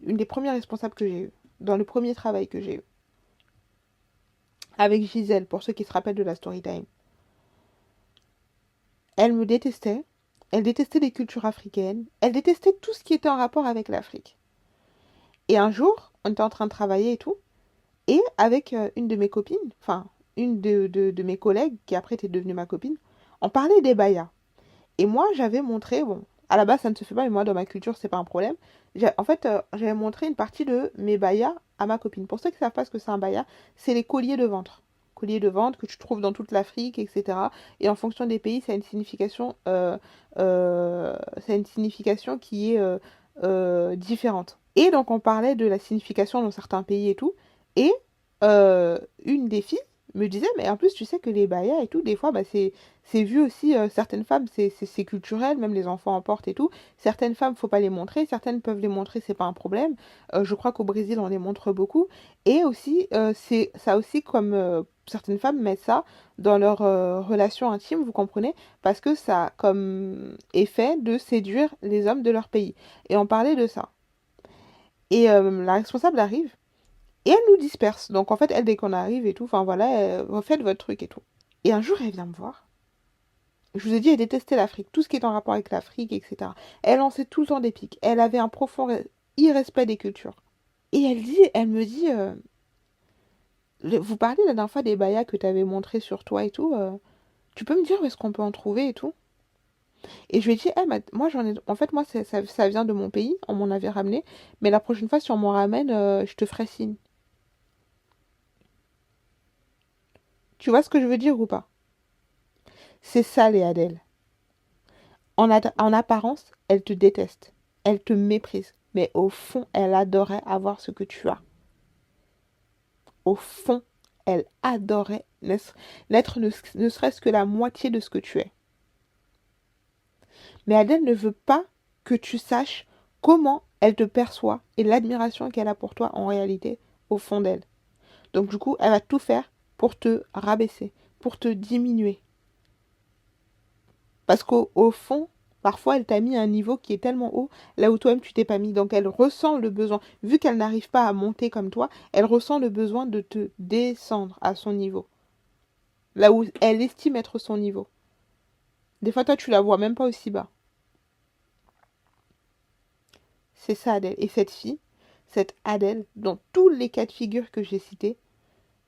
Une des premières responsables que j'ai eues. Dans le premier travail que j'ai eu. Avec Gisèle, pour ceux qui se rappellent de la story time. Elle me détestait. Elle détestait les cultures africaines. Elle détestait tout ce qui était en rapport avec l'Afrique. Et un jour, on était en train de travailler et tout. Et avec une de mes copines, enfin, une de mes collègues, qui après était devenue ma copine, on parlait des bayas. Et moi, j'avais montré, bon, à la base, ça ne se fait pas, mais moi, dans ma culture, c'est pas un problème. En fait, j'avais montré une partie de mes bayas à ma copine. Pour ceux qui ne savent pas ce que c'est un baya, c'est les colliers de ventre. Colliers de ventre que tu trouves dans toute l'Afrique, etc. Et en fonction des pays, ça a une signification qui est différente. Et donc, on parlait de la signification dans certains pays et tout. Et une des filles me disait, mais en plus, tu sais que les bayas et tout, des fois, bah, c'est vu aussi, certaines femmes, c'est culturel, même les enfants en portent et tout. Certaines femmes, faut pas les montrer, certaines peuvent les montrer, c'est pas un problème. Je crois qu'au Brésil, on les montre beaucoup. Et aussi, c'est ça aussi, comme certaines femmes mettent ça dans leur relation intime, vous comprenez? Parce que ça a comme effet de séduire les hommes de leur pays. Et on parlait de ça. Et la responsable arrive. Et elle nous disperse. Donc en fait, elle, dès qu'on arrive et tout, enfin voilà, refaites votre truc et tout. Et un jour, elle vient me voir. Je vous ai dit, elle détestait l'Afrique, tout ce qui est en rapport avec l'Afrique, etc. Elle lançait tout le temps des pics. Elle avait un profond irrespect des cultures. Et elle me dit, vous parlez la dernière fois des bayas que tu avais montré sur toi et tout. Tu peux me dire où est-ce qu'on peut en trouver et tout? Et je lui ai dit, moi j'en ai, en fait moi ça vient de mon pays, on m'en avait ramené, mais la prochaine fois si on m'en ramène, je te ferai signe. Tu vois ce que je veux dire ou pas? C'est ça les Adèle. En apparence, elle te déteste. Elle te méprise. Mais au fond, elle adorait avoir ce que tu as. Au fond, elle adorait n'être ne serait-ce que la moitié de ce que tu es. Mais Adèle ne veut pas que tu saches comment elle te perçoit et l'admiration qu'elle a pour toi en réalité au fond d'elle. Donc du coup, elle va tout faire pour te rabaisser, pour te diminuer. Parce qu'au fond, parfois, elle t'a mis à un niveau qui est tellement haut, là où toi-même tu t'es pas mis. Donc elle ressent le besoin, vu qu'elle n'arrive pas à monter comme toi, elle ressent le besoin de te descendre à son niveau. Là où elle estime être son niveau. Des fois, toi, tu la vois même pas aussi bas. C'est ça, Adèle. Et cette fille, cette Adèle, dans tous les cas de figure que j'ai cités,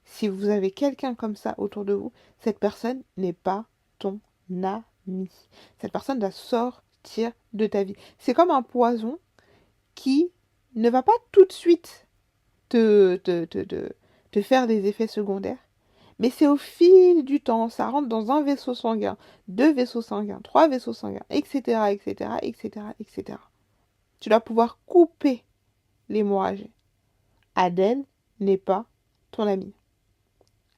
si vous avez quelqu'un comme ça autour de vous, cette personne n'est pas ton ami. Cette personne doit sortir de ta vie. C'est comme un poison qui ne va pas tout de suite te faire des effets secondaires, Mais c'est au fil du temps, ça rentre dans un vaisseau sanguin, deux vaisseaux sanguins, trois vaisseaux sanguins, etc., etc., etc., etc. Tu dois pouvoir couper l'hémorragie. Adèle n'est pas ton amie.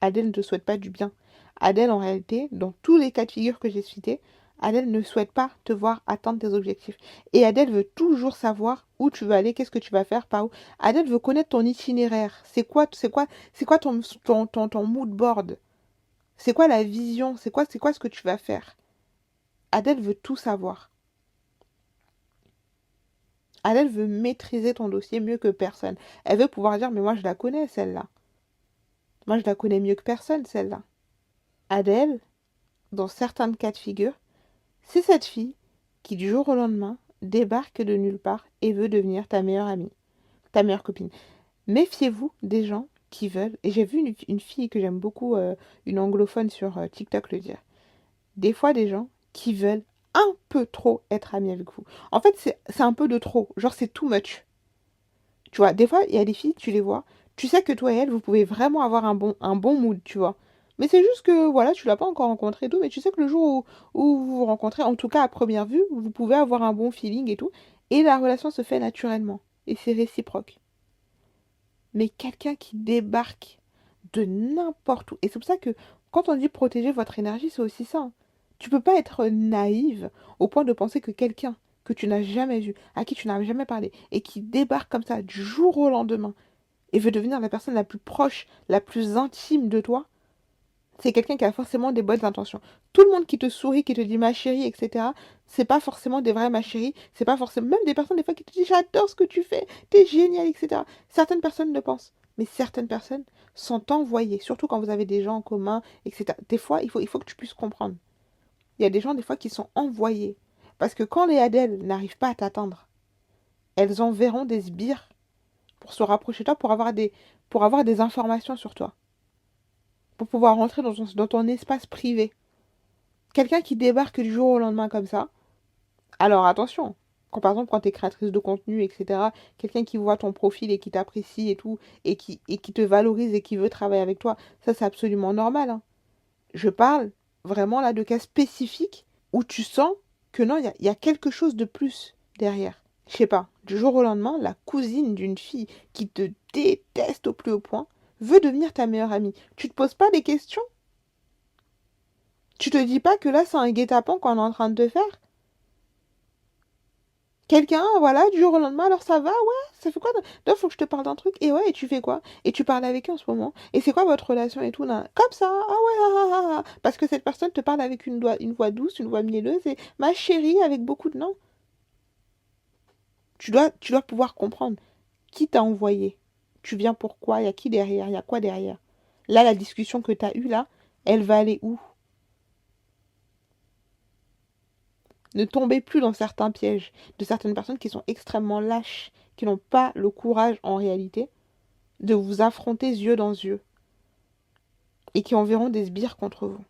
Adèle ne te souhaite pas du bien. Adèle, en réalité, dans tous les cas de figure que j'ai cités, Adèle ne souhaite pas te voir atteindre tes objectifs. Et Adèle veut toujours savoir où tu vas aller, qu'est-ce que tu vas faire, par où. Adèle veut connaître ton itinéraire. C'est quoi ton mood board? C'est quoi la vision? C'est quoi ce que tu vas faire? Adèle veut tout savoir. Adèle veut maîtriser ton dossier mieux que personne. Elle veut pouvoir dire, mais moi je la connais, celle-là. Moi je la connais mieux que personne, celle-là. Adèle, dans certains cas de figure, c'est cette fille qui, du jour au lendemain, débarque de nulle part et veut devenir ta meilleure amie, ta meilleure copine. Méfiez-vous des gens qui veulent, et j'ai vu une fille que j'aime beaucoup, une anglophone sur TikTok le dire, des fois des gens qui veulent un peu trop être amis avec vous. En fait, c'est un peu de trop, genre c'est too much. Tu vois, des fois, il y a des filles, tu les vois, tu sais que toi et elle, vous pouvez vraiment avoir un bon mood, tu vois. Mais c'est juste que, voilà, tu l'as pas encore rencontré et tout, mais tu sais que le jour où vous vous rencontrez, en tout cas à première vue, vous pouvez avoir un bon feeling et tout, et la relation se fait naturellement, et c'est réciproque. Mais quelqu'un qui débarque de n'importe où, et c'est pour ça que quand on dit protéger votre énergie, c'est aussi ça, hein. Tu peux pas être naïve au point de penser que quelqu'un que tu n'as jamais vu, à qui tu n'as jamais parlé, et qui débarque comme ça du jour au lendemain, et veut devenir la personne la plus proche, la plus intime de toi, c'est quelqu'un qui a forcément des bonnes intentions. Tout le monde qui te sourit, qui te dit ma chérie, etc., c'est pas forcément des vrais ma chérie, c'est pas forcément. Même des personnes, des fois, qui te disent j'adore ce que tu fais, t'es génial, etc. Certaines personnes le pensent, mais certaines personnes sont envoyées, surtout quand vous avez des gens en commun, etc. Des fois, il faut que tu puisses comprendre. Il y a des gens, des fois, qui sont envoyés. Parce que quand les Adèles n'arrivent pas à t'atteindre, elles enverront des sbires pour se rapprocher de toi, pour avoir des informations sur toi, pour pouvoir rentrer dans ton espace privé. Quelqu'un qui débarque du jour au lendemain comme ça, alors attention, par exemple quand tu es créatrice de contenu, etc., quelqu'un qui voit ton profil et qui t'apprécie et tout, et qui te valorise et qui veut travailler avec toi, ça c'est absolument normal, hein. Je parle vraiment là de cas spécifiques où tu sens que non, il y a quelque chose de plus derrière. Je sais pas, du jour au lendemain, la cousine d'une fille qui te déteste au plus haut point veut devenir ta meilleure amie. Tu te poses pas des questions? Tu te dis pas que là c'est un guet-apens qu'on est en train de te faire? Quelqu'un, voilà, du jour au lendemain, alors ça va, ouais, ça fait quoi? Là, faut que je te parle d'un truc. Et ouais, et tu fais quoi? Et tu parles avec qui en ce moment? Et c'est quoi votre relation et tout, là? Comme ça, ah ouais, ah, ah, ah, ah. Parce que cette personne te parle avec une voix douce, une voix mielleuse, et ma chérie, avec beaucoup de noms. Tu dois pouvoir comprendre qui t'a envoyé. Tu viens pourquoi? Il y a qui derrière? Il y a quoi derrière? Là, la discussion que tu as eue, là, elle va aller où? Ne tombez plus dans certains pièges de certaines personnes qui sont extrêmement lâches, qui n'ont pas le courage en réalité de vous affronter yeux dans yeux et qui enverront des sbires contre vous.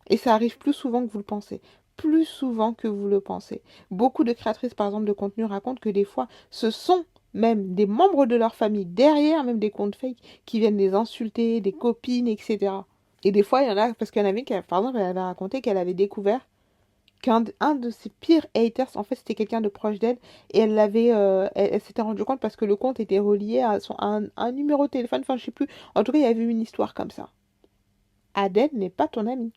Et ça arrive plus souvent que vous le pensez. Plus souvent que vous le pensez. Beaucoup de créatrices, par exemple, de contenu racontent que des fois, ce sont même des membres de leur famille, derrière même des comptes fake, qui viennent les insulter, des copines, etc. Et des fois, il y en a, parce qu'il y en avait qui, par exemple, elle avait raconté qu'elle avait découvert qu'un de ses pires haters, en fait, c'était quelqu'un de proche d'elle, et elle s'était rendue compte parce que le compte était relié à un numéro de téléphone, enfin, je sais plus. En tout cas, il y avait eu une histoire comme ça. Adèle n'est pas ton amie.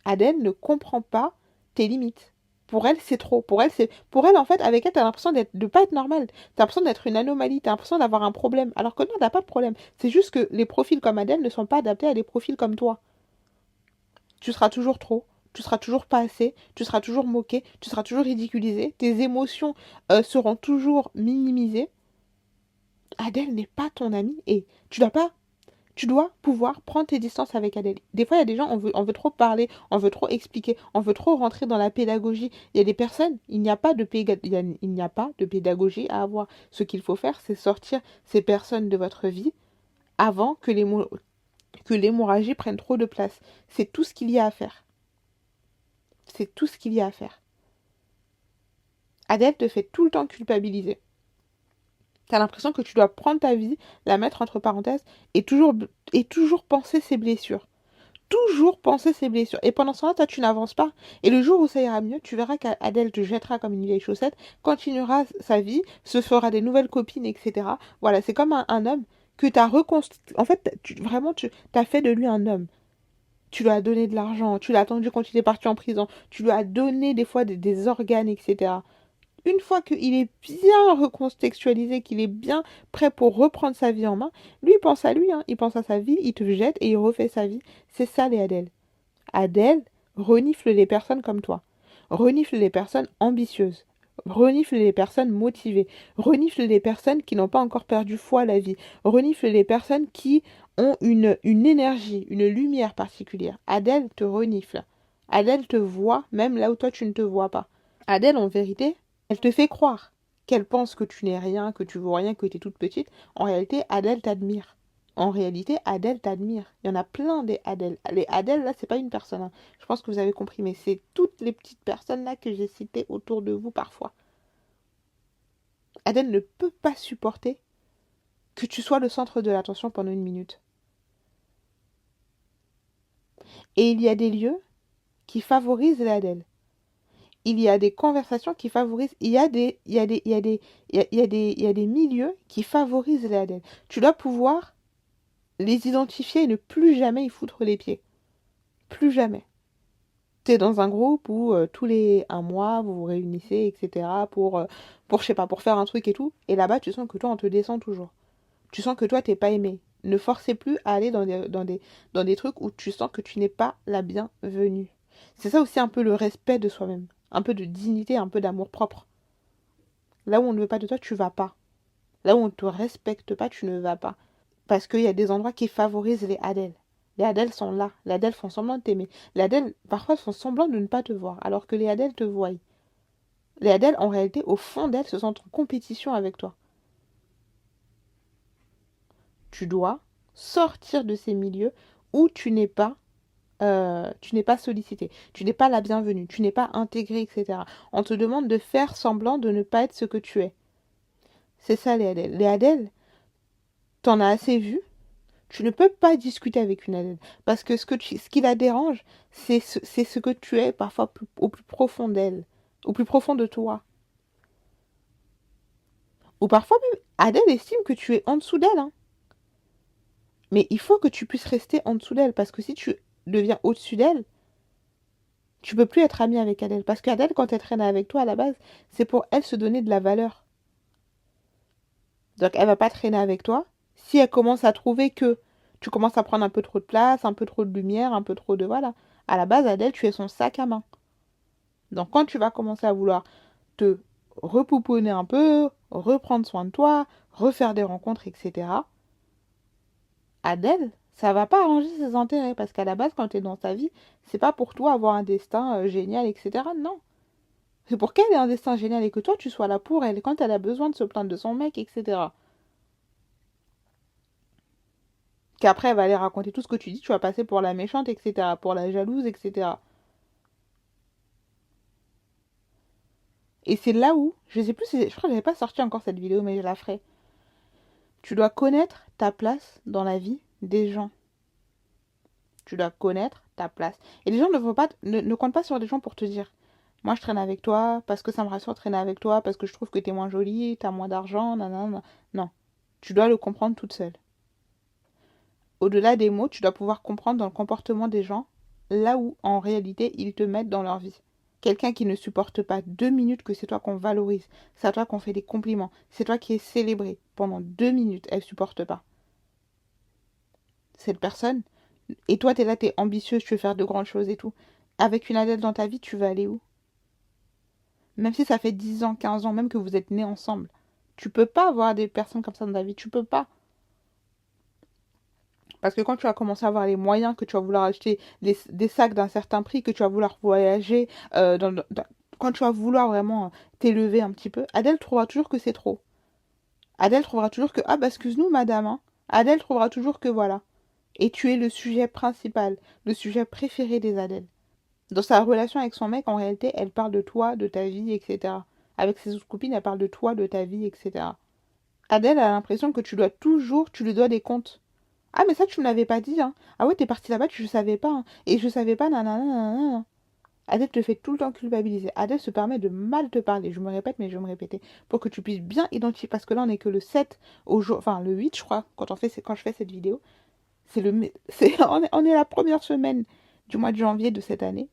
Adèle ne comprend pas tes limites. Pour elle, c'est trop. Pour elle, en fait, avec elle, t'as l'impression de pas être normal. T'as l'impression d'être une anomalie. T'as l'impression d'avoir un problème. Alors que non, t'as pas de problème. C'est juste que les profils comme Adèle ne sont pas adaptés à des profils comme toi. Tu seras toujours trop. Tu seras toujours pas assez. Tu seras toujours moqué. Tu seras toujours ridiculisé. Tes émotions seront toujours minimisées. Adèle n'est pas ton amie et tu dois pouvoir prendre tes distances avec Adèle. Des fois, il y a des gens, on veut trop parler, on veut trop expliquer, on veut trop rentrer dans la pédagogie. Il y a des personnes, il n'y a pas de pédagogie à avoir. Ce qu'il faut faire, c'est sortir ces personnes de votre vie avant que l'hémorragie prenne trop de place. C'est tout ce qu'il y a à faire. C'est tout ce qu'il y a à faire. Adèle te fait tout le temps culpabiliser. T'as l'impression que tu dois prendre ta vie, la mettre entre parenthèses et toujours penser ses blessures. Toujours penser ses blessures. Et pendant ce temps-là, toi, tu n'avances pas. Et le jour où ça ira mieux, tu verras qu'Adèle te jettera comme une vieille chaussette, continuera sa vie, se fera des nouvelles copines, etc. Voilà, c'est comme un homme que tu as reconstruit. En fait, vraiment, tu as fait de lui un homme. Tu lui as donné de l'argent, tu l'as attendu quand il est parti en prison, tu lui as donné des fois des organes, etc. Une fois qu'il est bien recontextualisé, qu'il est bien prêt pour reprendre sa vie en main, lui, il pense à lui, hein, il pense à sa vie, il te jette et il refait sa vie. C'est ça les Adèle. Adèle renifle les personnes comme toi, renifle les personnes ambitieuses, renifle les personnes motivées, renifle les personnes qui n'ont pas encore perdu foi à la vie, renifle les personnes qui ont une énergie, une lumière particulière. Adèle te renifle. Adèle te voit même là où toi tu ne te vois pas. Adèle, en vérité, elle te fait croire qu'elle pense que tu n'es rien, que tu vaux rien, que tu es toute petite. En réalité, Adèle t'admire. En réalité, Adèle t'admire. Il y en a plein des Adèle. Les Adèle, là, c'est pas une personne, hein. Je pense que vous avez compris, mais c'est toutes les petites personnes là que j'ai citées autour de vous parfois. Adèle ne peut pas supporter que tu sois le centre de l'attention pendant une minute. Et il y a des lieux qui favorisent l'Adèle. Il y a des conversations qui favorisent, il y a des milieux qui favorisent les ADN. Tu dois pouvoir les identifier et ne plus jamais y foutre les pieds. Plus jamais. Tu es dans un groupe où tous les un mois, vous vous réunissez, etc. Pour, je sais pas, pour faire un truc et tout. Et là-bas, tu sens que toi, on te descend toujours. Tu sens que toi, t'es pas aimé. Ne forcez plus à aller dans des trucs où tu sens que tu n'es pas la bienvenue. C'est ça aussi un peu le respect de soi-même. Un peu de dignité, un peu d'amour propre. Là où on ne veut pas de toi, tu vas pas. Là où on ne te respecte pas, tu ne vas pas. Parce qu'il y a des endroits qui favorisent les Adèles. Les Adèles sont là. Les Adèles font semblant de t'aimer. Les Adèles, parfois, font semblant de ne pas te voir, alors que les Adèles te voient. Les Adèles, en réalité, au fond d'elles, se sentent en compétition avec toi. Tu dois sortir de ces milieux où tu n'es pas sollicité, tu n'es pas la bienvenue, tu n'es pas intégré, etc. On te demande de faire semblant de ne pas être ce que tu es. C'est ça les Adèles. Les Adèles, t'en as assez vu. Tu ne peux pas discuter avec une Adèle. Parce que ce qui la dérange, c'est ce que tu es parfois au plus profond d'elle. Au plus profond de toi. Ou parfois même, Adèle estime que tu es en dessous d'elle, hein. Mais il faut que tu puisses rester en dessous d'elle. Parce que si tu deviens au-dessus d'elle, tu peux plus être amie avec Adèle. Parce qu'Adèle, quand elle traîne avec toi à la base, c'est pour elle se donner de la valeur. Donc elle va pas traîner avec toi. Si elle commence à trouver que tu commences à prendre un peu trop de place, un peu trop de lumière, un peu trop de... Voilà. À la base, Adèle, tu es son sac à main. Donc quand tu vas commencer à vouloir te repouponner un peu, reprendre soin de toi, refaire des rencontres, etc., Adèle, ça va pas arranger ses intérêts. Parce qu'à la base, quand tu es dans sa vie, c'est pas pour toi avoir un destin génial, etc. Non. C'est pour qu'elle ait un destin génial et que toi, tu sois là pour elle quand elle a besoin de se plaindre de son mec, etc. Qu'après, elle va aller raconter tout ce que tu dis, tu vas passer pour la méchante, etc. Pour la jalouse, etc. Et c'est là où, je sais plus, je crois que j'avais pas sorti encore cette vidéo, mais je la ferai. Tu dois connaître ta place dans la vie des gens. Tu dois connaître ta place. Et les gens ne comptent pas sur les gens pour te dire moi je traîne avec toi parce que ça me rassure de traîner avec toi, parce que je trouve que t'es moins jolie, t'as moins d'argent, nanana. Non. Tu dois le comprendre toute seule. Au-delà des mots, tu dois pouvoir comprendre dans le comportement des gens là où en réalité ils te mettent dans leur vie. Quelqu'un qui ne supporte pas 2 minutes que c'est toi qu'on valorise, c'est à toi qu'on fait des compliments, c'est toi qui es célébré pendant 2 minutes, elle supporte pas. Cette personne, et toi t'es là, t'es ambitieuse, tu veux faire de grandes choses et tout. Avec une Adèle dans ta vie, tu vas aller où? Même si ça fait 10 ans, 15 ans, même que vous êtes nés ensemble. Tu peux pas avoir des personnes comme ça dans ta vie, tu peux pas. Parce que quand tu vas commencer à avoir les moyens, que tu vas vouloir acheter des sacs d'un certain prix, que tu vas vouloir voyager, quand tu vas vouloir vraiment t'élever un petit peu, Adèle trouvera toujours que c'est trop. Adèle trouvera toujours que, ah bah excuse-nous madame, hein. Adèle trouvera toujours que voilà. Et tu es le sujet principal, le sujet préféré des Adèles. Dans sa relation avec son mec, en réalité, elle parle de toi, de ta vie, etc. Avec ses autres copines, elle parle de toi, de ta vie, etc. Adèle a l'impression que tu lui dois des comptes. Ah, mais ça, tu me l'avais pas dit, hein. Ah ouais, t'es partie là-bas, je savais pas, hein. Et je savais pas, nanana, nanana. Adèle te fait tout le temps culpabiliser. Adèle se permet de mal te parler. Je me répète, mais je vais me répéter. Pour que tu puisses bien identifier. Parce que là, on n'est que le 7 au jour. Enfin, le 8, je crois, quand je fais cette vidéo. On est la première semaine du mois de janvier de cette année.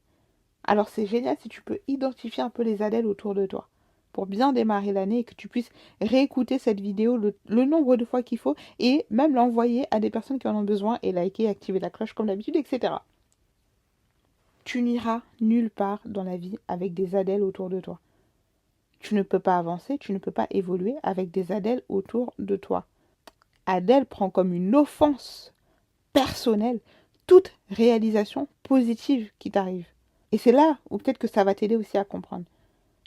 Alors, c'est génial si tu peux identifier un peu les Adèles autour de toi. Pour bien démarrer l'année et que tu puisses réécouter cette vidéo le nombre de fois qu'il faut et même l'envoyer à des personnes qui en ont besoin et liker, activer la cloche comme d'habitude, etc. Tu n'iras nulle part dans la vie avec des Adèles autour de toi. Tu ne peux pas avancer, tu ne peux pas évoluer avec des Adèles autour de toi. Adèle prend comme une offense personnelle toute réalisation positive qui t'arrive. Et c'est là où peut-être que ça va t'aider aussi à comprendre.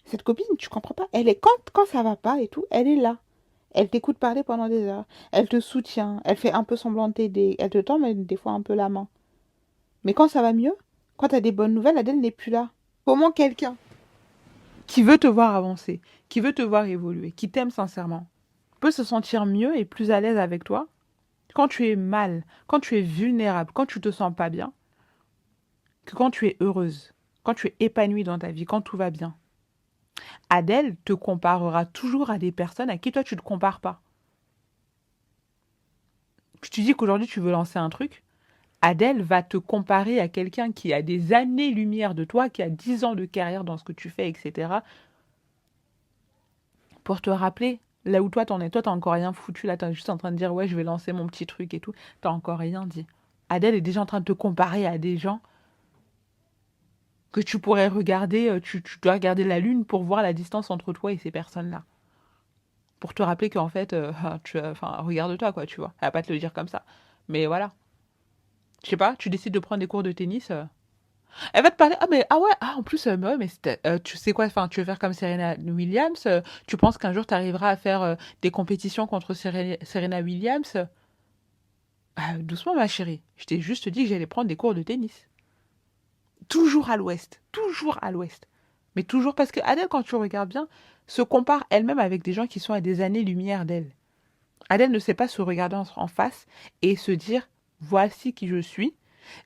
Cette copine, tu comprends pas. Elle est quand ça va pas et tout, elle est là. Elle t'écoute parler pendant des heures. Elle te soutient. Elle fait un peu semblant de t'aider. Elle te tend même des fois un peu la main. Mais quand ça va mieux, quand t'as des bonnes nouvelles, Adèle n'est plus là. Comment quelqu'un qui veut te voir avancer, qui veut te voir évoluer, qui t'aime sincèrement, peut se sentir mieux et plus à l'aise avec toi quand tu es mal, quand tu es vulnérable, quand tu te sens pas bien, que quand tu es heureuse, quand tu es épanouie dans ta vie, quand tout va bien. Adèle te comparera toujours à des personnes à qui toi tu ne te compares pas. Tu dis qu'aujourd'hui tu veux lancer un truc, Adèle va te comparer à quelqu'un qui a des années-lumière de toi, qui a 10 ans de carrière dans ce que tu fais, etc. Pour te rappeler là où toi t'en es. Toi, t'as encore rien foutu, là, t'es juste en train de dire, ouais, je vais lancer mon petit truc et tout. T'as encore rien dit. Adèle est déjà en train de te comparer à des gens que tu pourrais regarder, tu dois regarder la lune pour voir la distance entre toi et ces personnes-là. Pour te rappeler qu'en fait, enfin, regarde-toi, quoi, tu vois. Elle va pas te le dire comme ça. Mais voilà. Je sais pas, tu décides de prendre des cours de tennis. Elle va te parler, ah mais, ah ouais, ah en plus, mais ouais, mais tu sais quoi, enfin, tu veux faire comme Serena Williams, tu penses qu'un jour tu arriveras à faire des compétitions contre Serena Williams. Doucement, ma chérie. Je t'ai juste dit que j'allais prendre des cours de tennis. Toujours à l'ouest. Toujours à l'ouest. Mais toujours parce que Adèle, quand tu regardes bien, se compare elle-même avec des gens qui sont à des années-lumière d'elle. Adèle ne sait pas se regarder en face et se dire, voici qui je suis.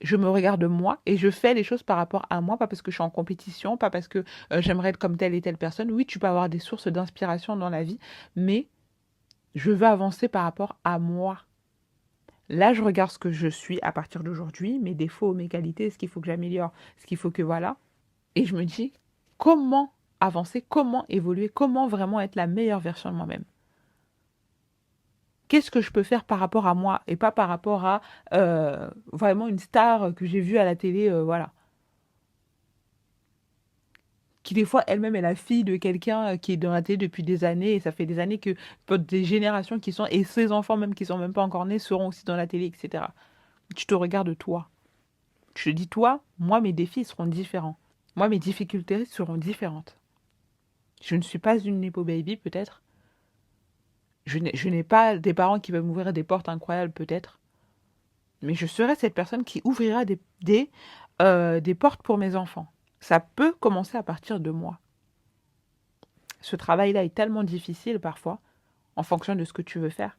Je me regarde moi et je fais les choses par rapport à moi, pas parce que je suis en compétition, pas parce que j'aimerais être comme telle et telle personne. Oui, tu peux avoir des sources d'inspiration dans la vie, mais je veux avancer par rapport à moi. Là, je regarde ce que je suis à partir d'aujourd'hui, mes défauts, mes qualités, ce qu'il faut que j'améliore, ce qu'il faut que voilà. Et je me dis, comment avancer, comment évoluer, comment vraiment être la meilleure version de moi-même. Qu'est-ce que je peux faire par rapport à moi et pas par rapport à vraiment une star que j'ai vue à la télé, voilà. Qui des fois elle-même est la fille de quelqu'un qui est dans la télé depuis des années et ça fait des années que des générations qui sont, et ses enfants même qui sont même pas encore nés seront aussi dans la télé, etc. Tu te regardes toi. Je te dis, toi, moi, mes défis seront différents. Moi, mes difficultés seront différentes. Je ne suis pas une Nepo Baby, peut-être. Je n'ai pas des parents qui peuvent m'ouvrir des portes incroyables, peut-être. Mais je serai cette personne qui ouvrira des portes pour mes enfants. Ça peut commencer à partir de moi. Ce travail-là est tellement difficile, parfois, en fonction de ce que tu veux faire,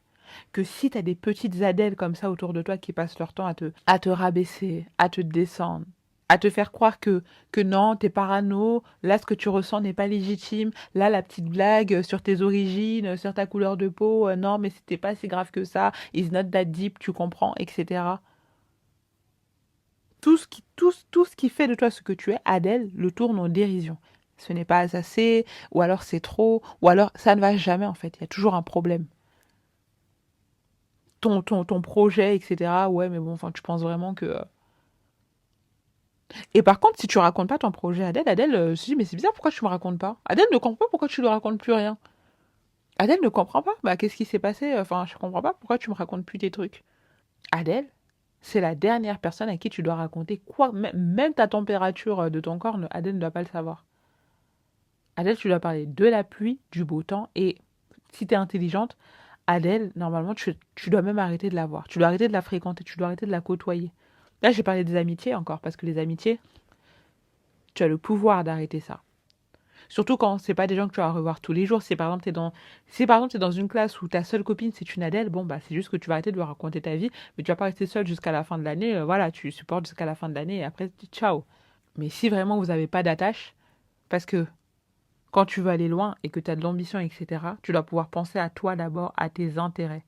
que si tu as des petites Adèles comme ça autour de toi qui passent leur temps à te rabaisser, à te descendre, à te faire croire que non, t'es parano, là ce que tu ressens n'est pas légitime, là la petite blague sur tes origines, sur ta couleur de peau, non mais c'était pas si grave que ça, it's not that deep, tu comprends, etc. Tout ce qui fait de toi ce que tu es, Adèle le tourne en dérision. Ce n'est pas assez, ou alors c'est trop, ou alors ça ne va jamais en fait, il y a toujours un problème. Ton projet, etc. Ouais, mais bon, enfin, tu penses vraiment que... Et par contre, si tu racontes pas ton projet à Adèle, Adèle se dit, mais c'est bizarre, pourquoi tu me racontes pas? Adèle ne comprend pas pourquoi tu lui racontes plus rien. Adèle ne comprend pas, bah qu'est-ce qui s'est passé? Enfin, je comprends pas pourquoi tu me racontes plus tes trucs. Adèle, c'est la dernière personne à qui tu dois raconter quoi, même ta température de ton corps, Adèle ne doit pas le savoir. Adèle, tu dois parler de la pluie, du beau temps, et si tu es intelligente, Adèle, normalement, tu dois même arrêter de la voir. Tu dois arrêter de la fréquenter, tu dois arrêter de la côtoyer. Là, j'ai parlé des amitiés encore, parce que les amitiés, tu as le pouvoir d'arrêter ça. Surtout quand c'est pas des gens que tu vas revoir tous les jours. Si par exemple t'es dans une classe où ta seule copine c'est une Adèle, bon bah c'est juste que tu vas arrêter de lui raconter ta vie, mais tu vas pas rester seule jusqu'à la fin de l'année. Voilà, tu supportes jusqu'à la fin de l'année et après ciao. Mais si vraiment vous avez pas d'attache, parce que quand tu veux aller loin et que tu as de l'ambition, etc., tu dois pouvoir penser à toi d'abord, à tes intérêts.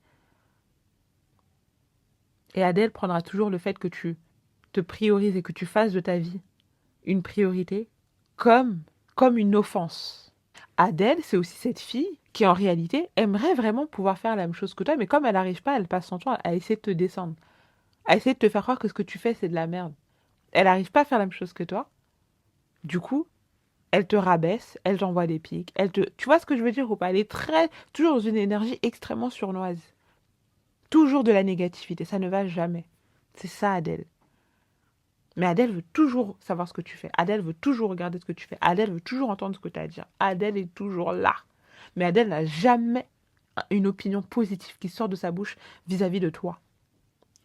Et Adèle prendra toujours le fait que tu te priorises et que tu fasses de ta vie une priorité comme, comme une offense. Adèle, c'est aussi cette fille qui, en réalité, aimerait vraiment pouvoir faire la même chose que toi, mais comme elle n'arrive pas, elle passe son temps à essayer de te descendre, à essayer de te faire croire que ce que tu fais, c'est de la merde. Elle n'arrive pas à faire la même chose que toi. Du coup, elle te rabaisse, elle t'envoie des pics, elle te... Tu vois ce que je veux dire ou pas? Elle est toujours dans une énergie extrêmement sournoise. Toujours de la négativité, ça ne va jamais. C'est ça, Adèle. Mais Adèle veut toujours savoir ce que tu fais. Adèle veut toujours regarder ce que tu fais. Adèle veut toujours entendre ce que tu as à dire. Adèle est toujours là. Mais Adèle n'a jamais une opinion positive qui sort de sa bouche vis-à-vis de toi.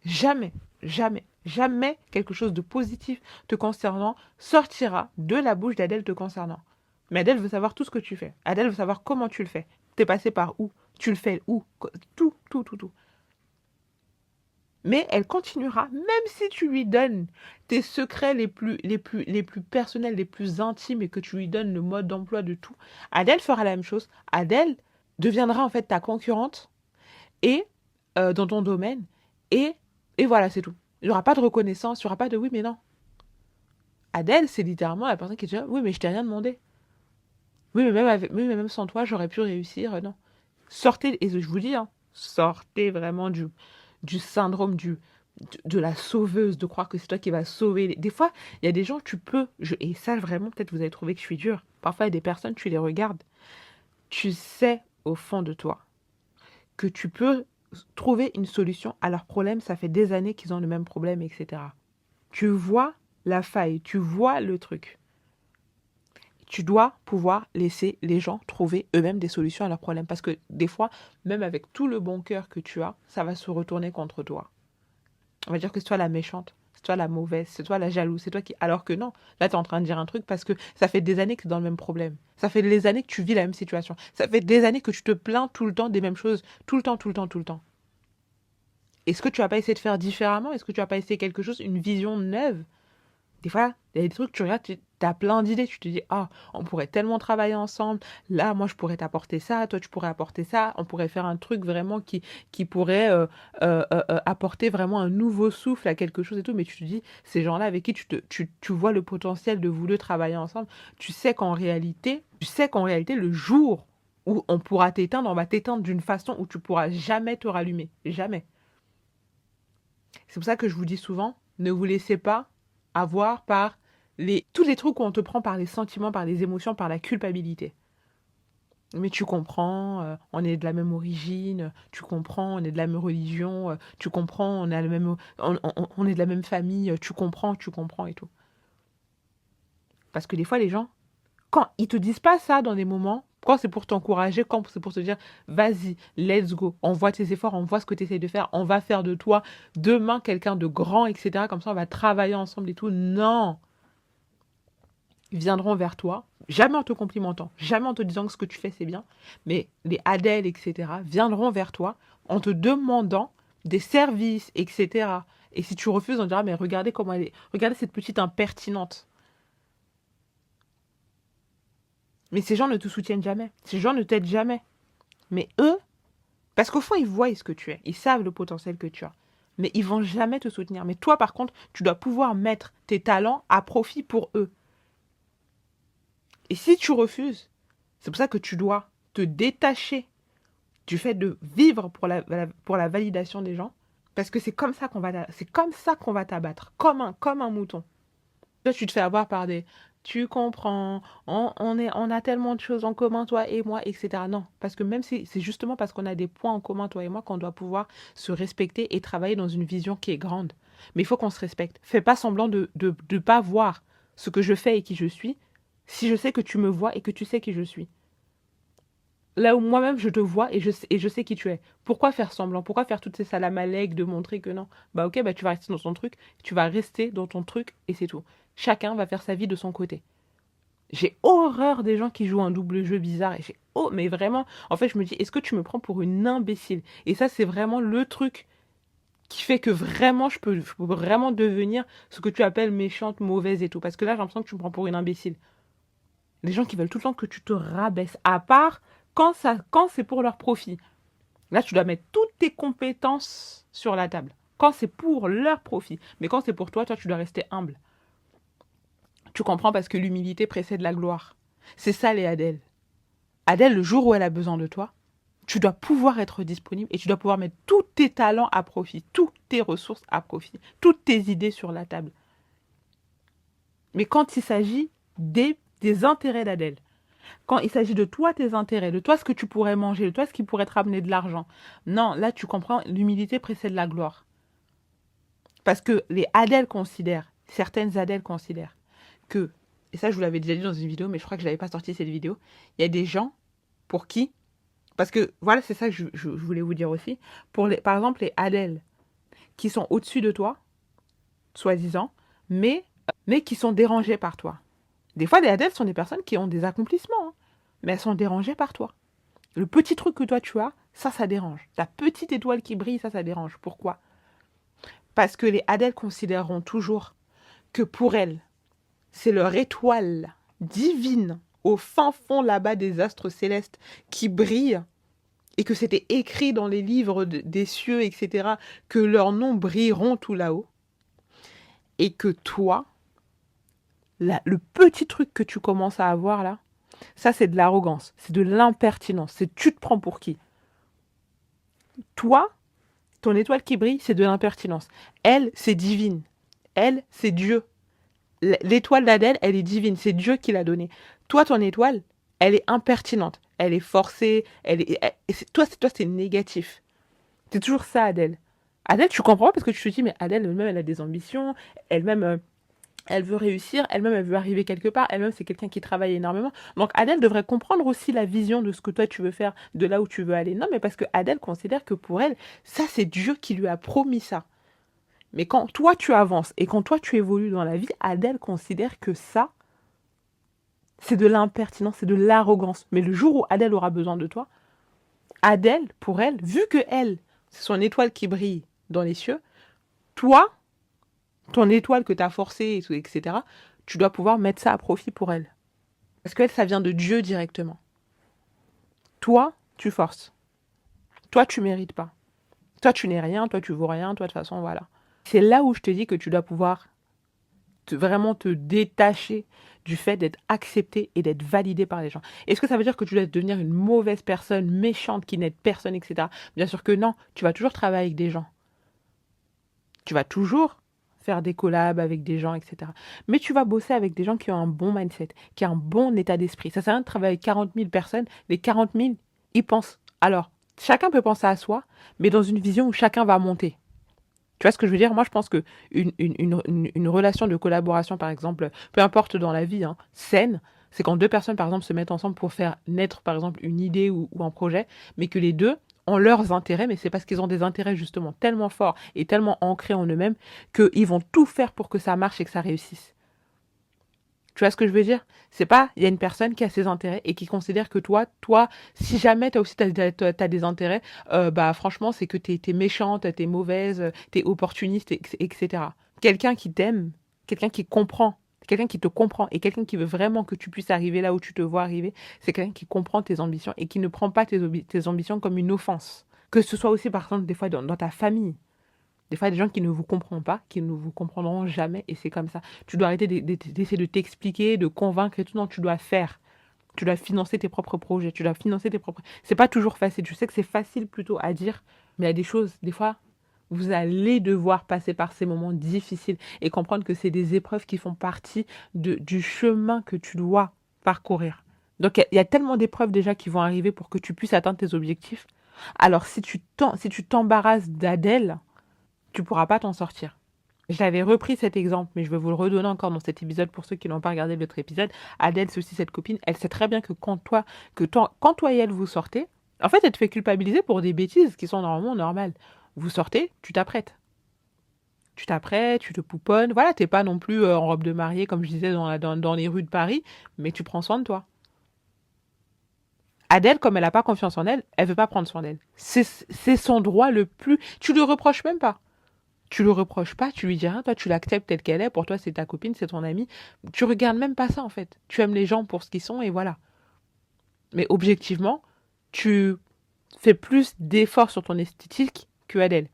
Jamais, jamais, jamais quelque chose de positif te concernant sortira de la bouche d'Adèle te concernant. Mais Adèle veut savoir tout ce que tu fais. Adèle veut savoir comment tu le fais. T'es passé par où? Tu le fais où? Tout, tout, tout, tout. Mais elle continuera, même si tu lui donnes tes secrets les plus personnels, les plus intimes et que tu lui donnes le mode d'emploi de tout. Adèle fera la même chose. Adèle deviendra en fait ta concurrente et dans ton domaine et, et voilà, c'est tout. Il n'y aura pas de reconnaissance, il n'y aura pas de oui, mais non. Adèle, c'est littéralement la personne qui dit oui, mais je t'ai rien demandé. Oui, mais même sans toi, j'aurais pu réussir. Non. Sortez, et je vous dis, hein, sortez vraiment du syndrome de la sauveuse, de croire que c'est toi qui vas sauver. Des fois, il y a des gens, et ça vraiment, peut-être vous avez trouvé que je suis dure. Parfois, il y a des personnes, tu les regardes, tu sais au fond de toi que tu peux trouver une solution à leurs problèmes. Ça fait des années qu'ils ont le même problème, etc. Tu vois la faille, tu vois le truc. Tu dois pouvoir laisser les gens trouver eux-mêmes des solutions à leurs problèmes. Parce que des fois, même avec tout le bon cœur que tu as, ça va se retourner contre toi. On va dire que c'est toi la méchante, c'est toi la mauvaise, c'est toi la jalouse, c'est toi qui... Alors que non, là, tu es en train de dire un truc parce que ça fait des années que tu es dans le même problème. Ça fait des années que tu vis la même situation. Ça fait des années que tu te plains tout le temps des mêmes choses, tout le temps, tout le temps, tout le temps. Est-ce que tu vas pas essayer de faire différemment? Est-ce que tu vas pas essayer quelque chose, une vision neuve? Des fois, il y a des trucs, tu regardes, tu as plein d'idées, tu te dis, ah, on pourrait tellement travailler ensemble, là, moi, je pourrais t'apporter ça, toi, tu pourrais apporter ça, on pourrait faire un truc vraiment qui pourrait apporter vraiment un nouveau souffle à quelque chose et tout, mais tu te dis, ces gens-là avec qui tu vois le potentiel de vouloir travailler ensemble, tu sais qu'en réalité, le jour où on pourra t'éteindre, on va t'éteindre d'une façon où tu pourras jamais te rallumer, jamais. C'est pour ça que je vous dis souvent, ne vous laissez pas avoir par tous les trucs où on te prend par les sentiments, par les émotions, par la culpabilité. Mais tu comprends, on est de la même origine, tu comprends, on est de la même religion, tu comprends, on est de la même famille, tu comprends et tout. Parce que des fois, les gens, quand ils te disent pas ça dans des moments, quand c'est pour t'encourager, quand c'est pour te dire, vas-y, let's go, on voit tes efforts, on voit ce que tu essaies de faire, on va faire de toi demain quelqu'un de grand, etc. Comme ça, on va travailler ensemble et tout. Non! Ils viendront vers toi, jamais en te complimentant, jamais en te disant que ce que tu fais c'est bien, mais les Adèles, etc., viendront vers toi en te demandant des services, etc. Et si tu refuses, on dira, mais regardez comment elle est, regardez cette petite impertinente. Mais ces gens ne te soutiennent jamais, ces gens ne t'aident jamais. Mais eux, parce qu'au fond, ils voient ce que tu es, ils savent le potentiel que tu as, mais ils vont jamais te soutenir. Mais toi, par contre, tu dois pouvoir mettre tes talents à profit pour eux. Et si tu refuses, c'est pour ça que tu dois te détacher du fait de vivre pour la validation des gens, parce que c'est comme ça qu'on va t'abattre, comme un mouton. Toi, tu te fais avoir par des tu comprends, on a tellement de choses en commun, toi et moi, etc. Non, parce que même si c'est justement parce qu'on a des points en commun, toi et moi, qu'on doit pouvoir se respecter et travailler dans une vision qui est grande. Mais il faut qu'on se respecte. Fais pas semblant de pas voir ce que je fais et qui je suis, si je sais que tu me vois et que tu sais qui je suis. Là où moi-même je te vois et je sais qui tu es. Pourquoi faire semblant? Pourquoi faire toutes ces salamalègues de montrer que non? Bah ok, bah tu vas rester dans ton truc, tu vas rester dans ton truc et c'est tout. Chacun va faire sa vie de son côté. J'ai horreur des gens qui jouent un double jeu bizarre. Et mais vraiment, en fait, je me dis, est-ce que tu me prends pour une imbécile? Et ça, c'est vraiment le truc qui fait que vraiment, je peux vraiment devenir ce que tu appelles méchante, mauvaise et tout. Parce que là, j'ai l'impression que tu me prends pour une imbécile. Les gens qui veulent tout le temps que tu te rabaisses, à part quand c'est pour leur profit. Là, tu dois mettre toutes tes compétences sur la table. Quand c'est pour leur profit. Mais quand c'est pour toi, tu dois rester humble. Tu comprends parce que l'humilité précède la gloire. C'est ça les Adèle. Adèle, le jour où elle a besoin de toi, tu dois pouvoir être disponible et tu dois pouvoir mettre tous tes talents à profit, toutes tes ressources à profit, toutes tes idées sur la table. Mais quand il s'agit des intérêts d'Adèle, quand il s'agit de toi, tes intérêts, de toi, ce que tu pourrais manger, de toi, ce qui pourrait te ramener de l'argent, non, là, tu comprends, l'humilité précède la gloire. Parce que les Adèle considèrent, certaines Adèle considèrent que, et ça je vous l'avais déjà dit dans une vidéo, mais je crois que je n'avais pas sorti cette vidéo, il y a des gens pour qui, parce que voilà, c'est ça que je voulais vous dire aussi, par exemple les Adèle qui sont au-dessus de toi, soi-disant, mais qui sont dérangés par toi. Des fois, les Adèle sont des personnes qui ont des accomplissements, hein, mais elles sont dérangées par toi. Le petit truc que toi tu as, ça dérange. Ta petite étoile qui brille, ça dérange. Pourquoi? Parce que les Adèle considéreront toujours que pour elles, c'est leur étoile divine au fin fond là-bas des astres célestes qui brille et que c'était écrit dans les livres des cieux, etc., que leurs noms brilleront tout là-haut. Et que toi, le petit truc que tu commences à avoir là, ça c'est de l'arrogance, c'est de l'impertinence, c'est tu te prends pour qui? Toi, ton étoile qui brille, c'est de l'impertinence. Elle, c'est divine. Elle, c'est Dieu. L'étoile d'Adèle, elle est divine. C'est Dieu qui l'a donnée. Toi, ton étoile, elle est impertinente. Elle est forcée. Toi, c'est négatif. C'est toujours ça, Adèle. Adèle, tu comprends parce que tu te dis, mais Adèle, elle-même, elle a des ambitions. Elle-même, elle veut réussir. Elle-même, elle veut arriver quelque part. Elle-même, c'est quelqu'un qui travaille énormément. Donc, Adèle devrait comprendre aussi la vision de ce que toi, tu veux faire, de là où tu veux aller. Non, mais parce que Adèle considère que pour elle, ça, c'est Dieu qui lui a promis ça. Mais quand toi tu avances et quand toi tu évolues dans la vie, Adèle considère que ça, c'est de l'impertinence, c'est de l'arrogance. Mais le jour où Adèle aura besoin de toi, Adèle, pour elle, vu que elle, c'est son étoile qui brille dans les cieux, toi, ton étoile que tu as forcée, etc., tu dois pouvoir mettre ça à profit pour elle. Parce qu'elle, ça vient de Dieu directement. Toi, tu forces. Toi, tu mérites pas. Toi, tu n'es rien, toi, tu vaux rien, toi, de toute façon, voilà. C'est là où je te dis que tu dois pouvoir vraiment te détacher du fait d'être accepté et d'être validé par les gens. Est-ce que ça veut dire que tu dois devenir une mauvaise personne, méchante, qui n'aide personne, etc. Bien sûr que non, tu vas toujours travailler avec des gens. Tu vas toujours faire des collabs avec des gens, etc. Mais tu vas bosser avec des gens qui ont un bon mindset, qui ont un bon état d'esprit. Ça sert à rien de travailler avec 40 000 personnes. Les 40 000, ils pensent. Alors, chacun peut penser à soi, mais dans une vision où chacun va monter. Tu vois ce que je veux dire? Moi, je pense que une relation de collaboration, par exemple, peu importe dans la vie, hein, saine, c'est quand deux personnes, par exemple, se mettent ensemble pour faire naître, par exemple, une idée ou un projet, mais que les deux ont leurs intérêts, mais c'est parce qu'ils ont des intérêts justement tellement forts et tellement ancrés en eux-mêmes qu'ils vont tout faire pour que ça marche et que ça réussisse. Tu vois ce que je veux dire? C'est pas, il y a une personne qui a ses intérêts et qui considère que toi, si jamais toi aussi t'as des intérêts, bah franchement, c'est que t'es méchante, t'es mauvaise, t'es opportuniste, etc. Quelqu'un qui t'aime, quelqu'un qui comprend, quelqu'un qui te comprend et quelqu'un qui veut vraiment que tu puisses arriver là où tu te vois arriver, c'est quelqu'un qui comprend tes ambitions et qui ne prend pas tes ambitions comme une offense. Que ce soit aussi, par exemple, des fois dans ta famille. Des fois, il y a des gens qui ne vous comprennent pas, qui ne vous comprendront jamais, et c'est comme ça. Tu dois arrêter d'essayer de t'expliquer, de convaincre et tout. Non, tu dois faire. Tu dois financer tes propres projets, tu dois financer tes propres... C'est pas toujours facile. Je sais que c'est facile plutôt à dire, mais il y a des choses, des fois, vous allez devoir passer par ces moments difficiles et comprendre que c'est des épreuves qui font partie du chemin que tu dois parcourir. Donc, il y a tellement d'épreuves déjà qui vont arriver pour que tu puisses atteindre tes objectifs. Alors, si tu t'embarrasses d'Adèle, tu pourras pas t'en sortir. J'avais repris cet exemple, mais je vais vous le redonner encore dans cet épisode pour ceux qui n'ont pas regardé l'autre épisode. Adèle, c'est aussi cette copine. Elle sait très bien que quand toi et elle vous sortez, en fait, elle te fait culpabiliser pour des bêtises qui sont normalement normales. Vous sortez, tu t'apprêtes. Tu t'apprêtes, tu te pouponnes. Voilà, t'es pas non plus en robe de mariée, comme je disais, dans les rues de Paris, mais tu prends soin de toi. Adèle, comme elle n'a pas confiance en elle, elle veut pas prendre soin d'elle. C'est son droit le plus... Tu le reproches même pas. Tu le reproches pas, tu lui dis rien, toi tu l'acceptes telle qu'elle est, pour toi c'est ta copine, c'est ton amie. Tu regardes même pas ça en fait. Tu aimes les gens pour ce qu'ils sont et voilà. Mais objectivement, tu fais plus d'efforts sur ton esthétique que Adèle.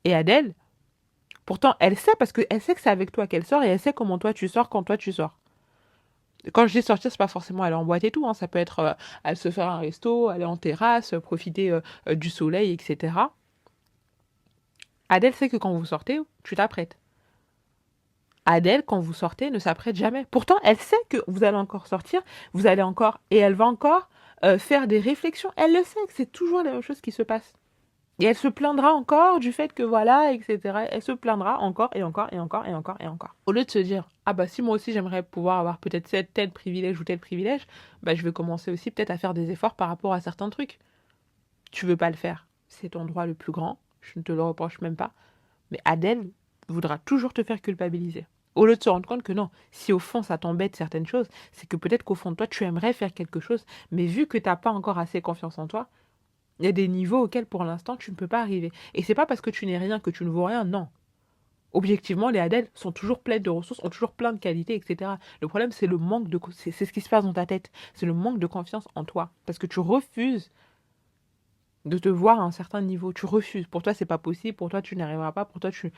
Et Adèle, pourtant, elle sait parce qu'elle sait que c'est avec toi qu'elle sort et elle sait comment toi tu sors quand toi tu sors. Quand je dis sortir, c'est pas forcément aller en boîte et tout, hein. Ça peut être aller se faire un resto, aller en terrasse, profiter du soleil, etc. Adèle sait que quand vous sortez, tu t'apprêtes. Adèle, quand vous sortez, ne s'apprête jamais. Pourtant, elle sait que vous allez encore sortir, vous allez encore, et elle va encore faire des réflexions. Elle le sait que c'est toujours la même chose qui se passe. Et elle se plaindra encore du fait que voilà, etc. Elle se plaindra encore et encore et encore et encore et encore. Au lieu de se dire, ah bah si moi aussi j'aimerais pouvoir avoir peut-être tel privilège ou tel privilège, bah je vais commencer aussi peut-être à faire des efforts par rapport à certains trucs. Tu veux pas le faire, c'est ton droit le plus grand, je ne te le reproche même pas. Mais Adèle voudra toujours te faire culpabiliser. Au lieu de se rendre compte que non, si au fond ça t'embête certaines choses, c'est que peut-être qu'au fond de toi tu aimerais faire quelque chose, mais vu que tu n'as pas encore assez confiance en toi, il y a des niveaux auxquels pour l'instant tu ne peux pas arriver. Et c'est pas parce que tu n'es rien que tu ne vaux rien, non. Objectivement, les Adèles sont toujours pleines de ressources, ont toujours plein de qualités, etc. Le problème, c'est le manque de... C'est ce qui se passe dans ta tête. C'est le manque de confiance en toi. Parce que tu refuses de te voir à un certain niveau. Tu refuses. Pour toi, c'est pas possible. Pour toi, tu n'y arriveras pas. Pour toi, tu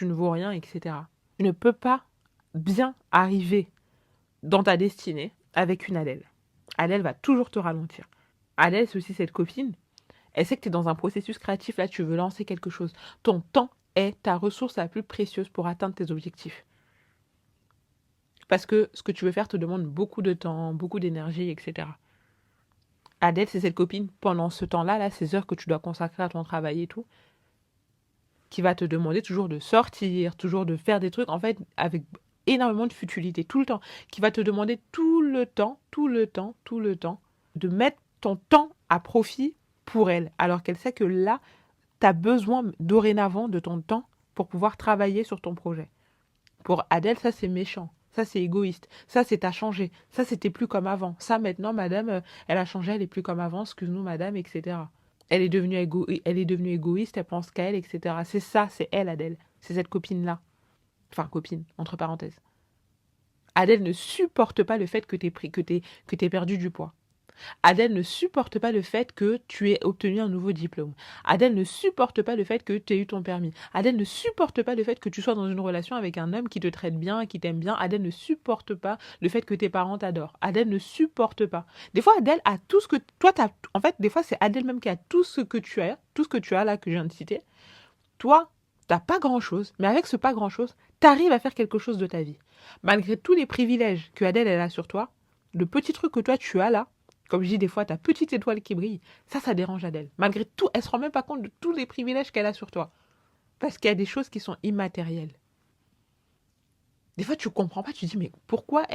ne vaux rien, etc. Tu ne peux pas bien arriver dans ta destinée avec une Adèle. Adèle va toujours te ralentir. Adèle, c'est aussi cette copine. Elle sait que tu es dans un processus créatif. Là, tu veux lancer quelque chose. Ton temps est ta ressource la plus précieuse pour atteindre tes objectifs. Parce que ce que tu veux faire te demande beaucoup de temps, beaucoup d'énergie, etc. Adèle, c'est cette copine, pendant ce temps-là, là, ces heures que tu dois consacrer à ton travail et tout, qui va te demander toujours de sortir, toujours de faire des trucs, en fait, avec énormément de futilité, tout le temps, qui va te demander tout le temps, de mettre ton temps à profit pour elle, alors qu'elle sait que là, tu as besoin dorénavant de ton temps pour pouvoir travailler sur ton projet. Pour Adèle, ça c'est méchant, ça c'est égoïste, ça c'est à changer, ça c'était plus comme avant, ça maintenant madame, elle a changé, elle est plus comme avant, excuse-nous madame, etc. Elle est devenue égoïste, elle pense qu'à elle, etc. C'est ça, c'est elle Adèle, c'est cette copine-là. Enfin copine, entre parenthèses. Adèle ne supporte pas le fait que t'aies perdu du poids. Adèle ne supporte pas le fait que tu aies obtenu un nouveau diplôme. Adèle ne supporte pas le fait que tu aies eu ton permis. Adèle ne supporte pas le fait que tu sois dans une relation avec un homme qui te traite bien, qui t'aime bien. Adèle ne supporte pas le fait que tes parents t'adorent. Adèle ne supporte pas. Des fois, Adèle a tout ce que... Toi, t'as... En fait, des fois, c'est Adèle même qui a tout ce que tu as, tout ce que tu as là, que je viens de citer. Toi, t'as pas grand-chose, mais avec ce pas grand-chose, t'arrives à faire quelque chose de ta vie. Malgré tous les privilèges que Adèle, elle a sur toi, le petit truc que toi, tu as là, comme je dis des fois, ta petite étoile qui brille, ça dérange Adèle. Malgré tout, elle se rend même pas compte de tous les privilèges qu'elle a sur toi. Parce qu'il y a des choses qui sont immatérielles. Des fois, tu comprends pas, tu te dis, mais pourquoi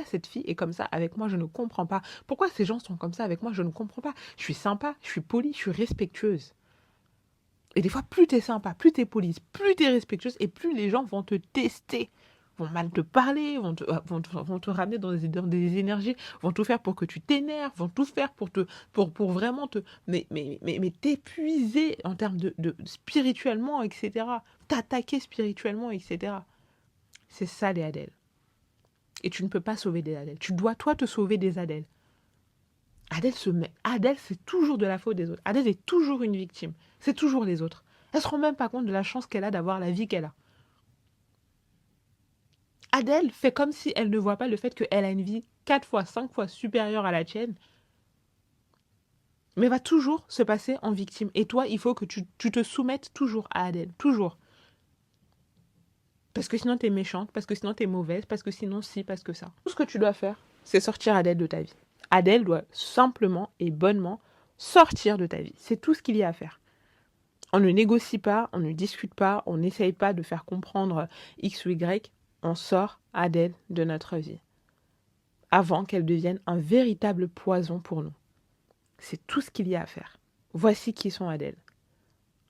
cette fille est comme ça avec moi, je ne comprends pas. Pourquoi ces gens sont comme ça avec moi, je ne comprends pas. Je suis sympa, je suis polie, je suis respectueuse. Et des fois, plus t'es sympa, plus t'es polie, plus t'es respectueuse, et plus les gens vont te tester, vont mal te parler, vont te ramener dans des énergies, vont tout faire pour que tu t'énerves, vont tout faire pour vraiment mais t'épuiser en termes de spirituellement, etc. T'attaquer spirituellement, etc. C'est ça les Adèles. Et tu ne peux pas sauver des Adèles. Tu dois toi te sauver des Adèles. Adèle, c'est toujours de la faute des autres. Adèle est toujours une victime. C'est toujours les autres. Elle se rend même pas compte de la chance qu'elle a d'avoir la vie qu'elle a. Adèle fait comme si elle ne voit pas le fait qu'elle a une vie 4 fois, 5 fois supérieure à la tienne, mais va toujours se passer en victime. Et toi, il faut que tu te soumettes toujours à Adèle. Toujours. Parce que sinon, t'es méchante, parce que sinon, t'es mauvaise, parce que sinon, si, parce que ça. Tout ce que tu dois faire, c'est sortir Adèle de ta vie. Adèle doit simplement et bonnement sortir de ta vie. C'est tout ce qu'il y a à faire. On ne négocie pas, on ne discute pas, on n'essaye pas de faire comprendre X ou Y. On sort Adèle de notre vie. Avant qu'elle devienne un véritable poison pour nous. C'est tout ce qu'il y a à faire. Voici qui sont Adèle.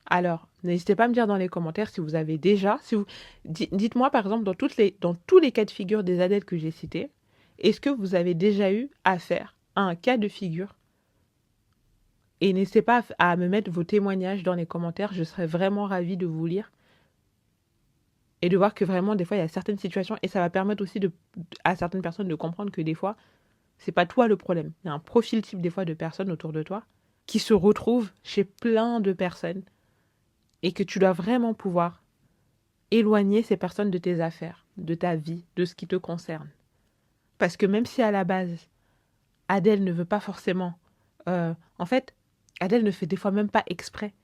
Alors, N'hésitez pas à me dire dans les commentaires si vous avez déjà, dites-moi par exemple dans tous les cas de figure des Adèle que j'ai cités, est-ce que vous avez déjà eu affaire à un cas de figure? Et n'hésitez pas à me mettre vos témoignages dans les commentaires, je serais vraiment ravie de vous lire et de voir que vraiment des fois il y a certaines situations et ça va permettre aussi à certaines personnes de comprendre que des fois c'est pas toi le problème. Il y a un profil type des fois de personnes autour de toi qui se retrouvent chez plein de personnes et que tu dois vraiment pouvoir éloigner ces personnes de tes affaires, de ta vie, de ce qui te concerne. Parce que même si à la base, Adèle ne veut pas forcément... en fait, Adèle ne fait des fois même pas exprès.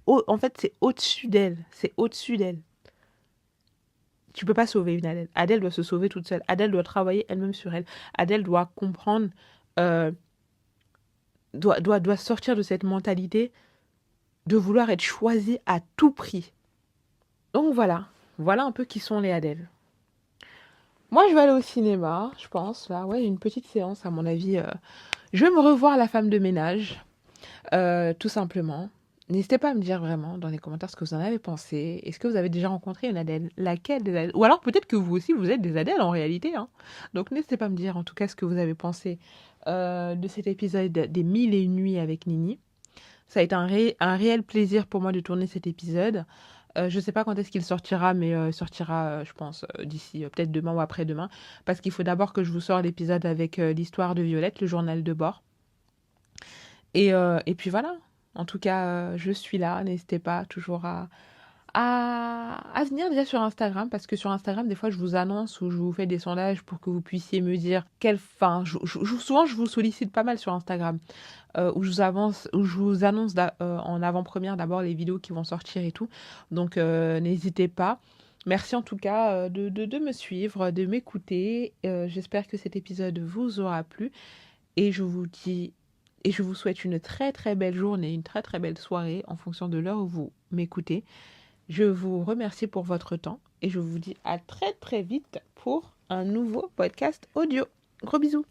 En fait, c'est au-dessus d'elle. C'est au-dessus d'elle. Tu peux pas sauver une Adèle. Adèle doit se sauver toute seule. Adèle doit travailler elle-même sur elle. Adèle doit comprendre... doit sortir de cette mentalité de vouloir être choisie à tout prix. Donc voilà. Voilà un peu qui sont les Adèle. Moi, je vais aller au cinéma, je pense. Là, ouais, une petite séance, à mon avis. Je vais me revoir La femme de ménage, tout simplement. N'hésitez pas à me dire vraiment dans les commentaires ce que vous en avez pensé. Est-ce que vous avez déjà rencontré une Adèle? Laquelle des Adèle? Ou alors peut-être que vous aussi, vous êtes des Adèle en réalité. Hein. Donc n'hésitez pas à me dire en tout cas ce que vous avez pensé de cet épisode des 1001 nuits avec Nini. Ça a été un réel plaisir pour moi de tourner cet épisode. Je ne sais pas quand est-ce qu'il sortira, mais il sortira, je pense, d'ici peut-être demain ou après-demain. Parce qu'il faut d'abord que je vous sorte l'épisode avec l'histoire de Violette, le journal de bord. Et puis voilà. En tout cas, je suis là. N'hésitez pas toujours à venir déjà sur Instagram. Parce que sur Instagram, des fois, je vous annonce ou je vous fais des sondages pour que vous puissiez me dire quelle fin. Souvent, je vous sollicite pas mal sur Instagram. Où je vous annonce en avant-première d'abord les vidéos qui vont sortir et tout. Donc, n'hésitez pas. Merci en tout cas de me suivre, de m'écouter. J'espère que cet épisode vous aura plu. Et je vous souhaite une très très belle journée, une très très belle soirée en fonction de l'heure où vous m'écoutez. Je vous remercie pour votre temps et je vous dis à très très vite pour un nouveau podcast audio. Gros bisous.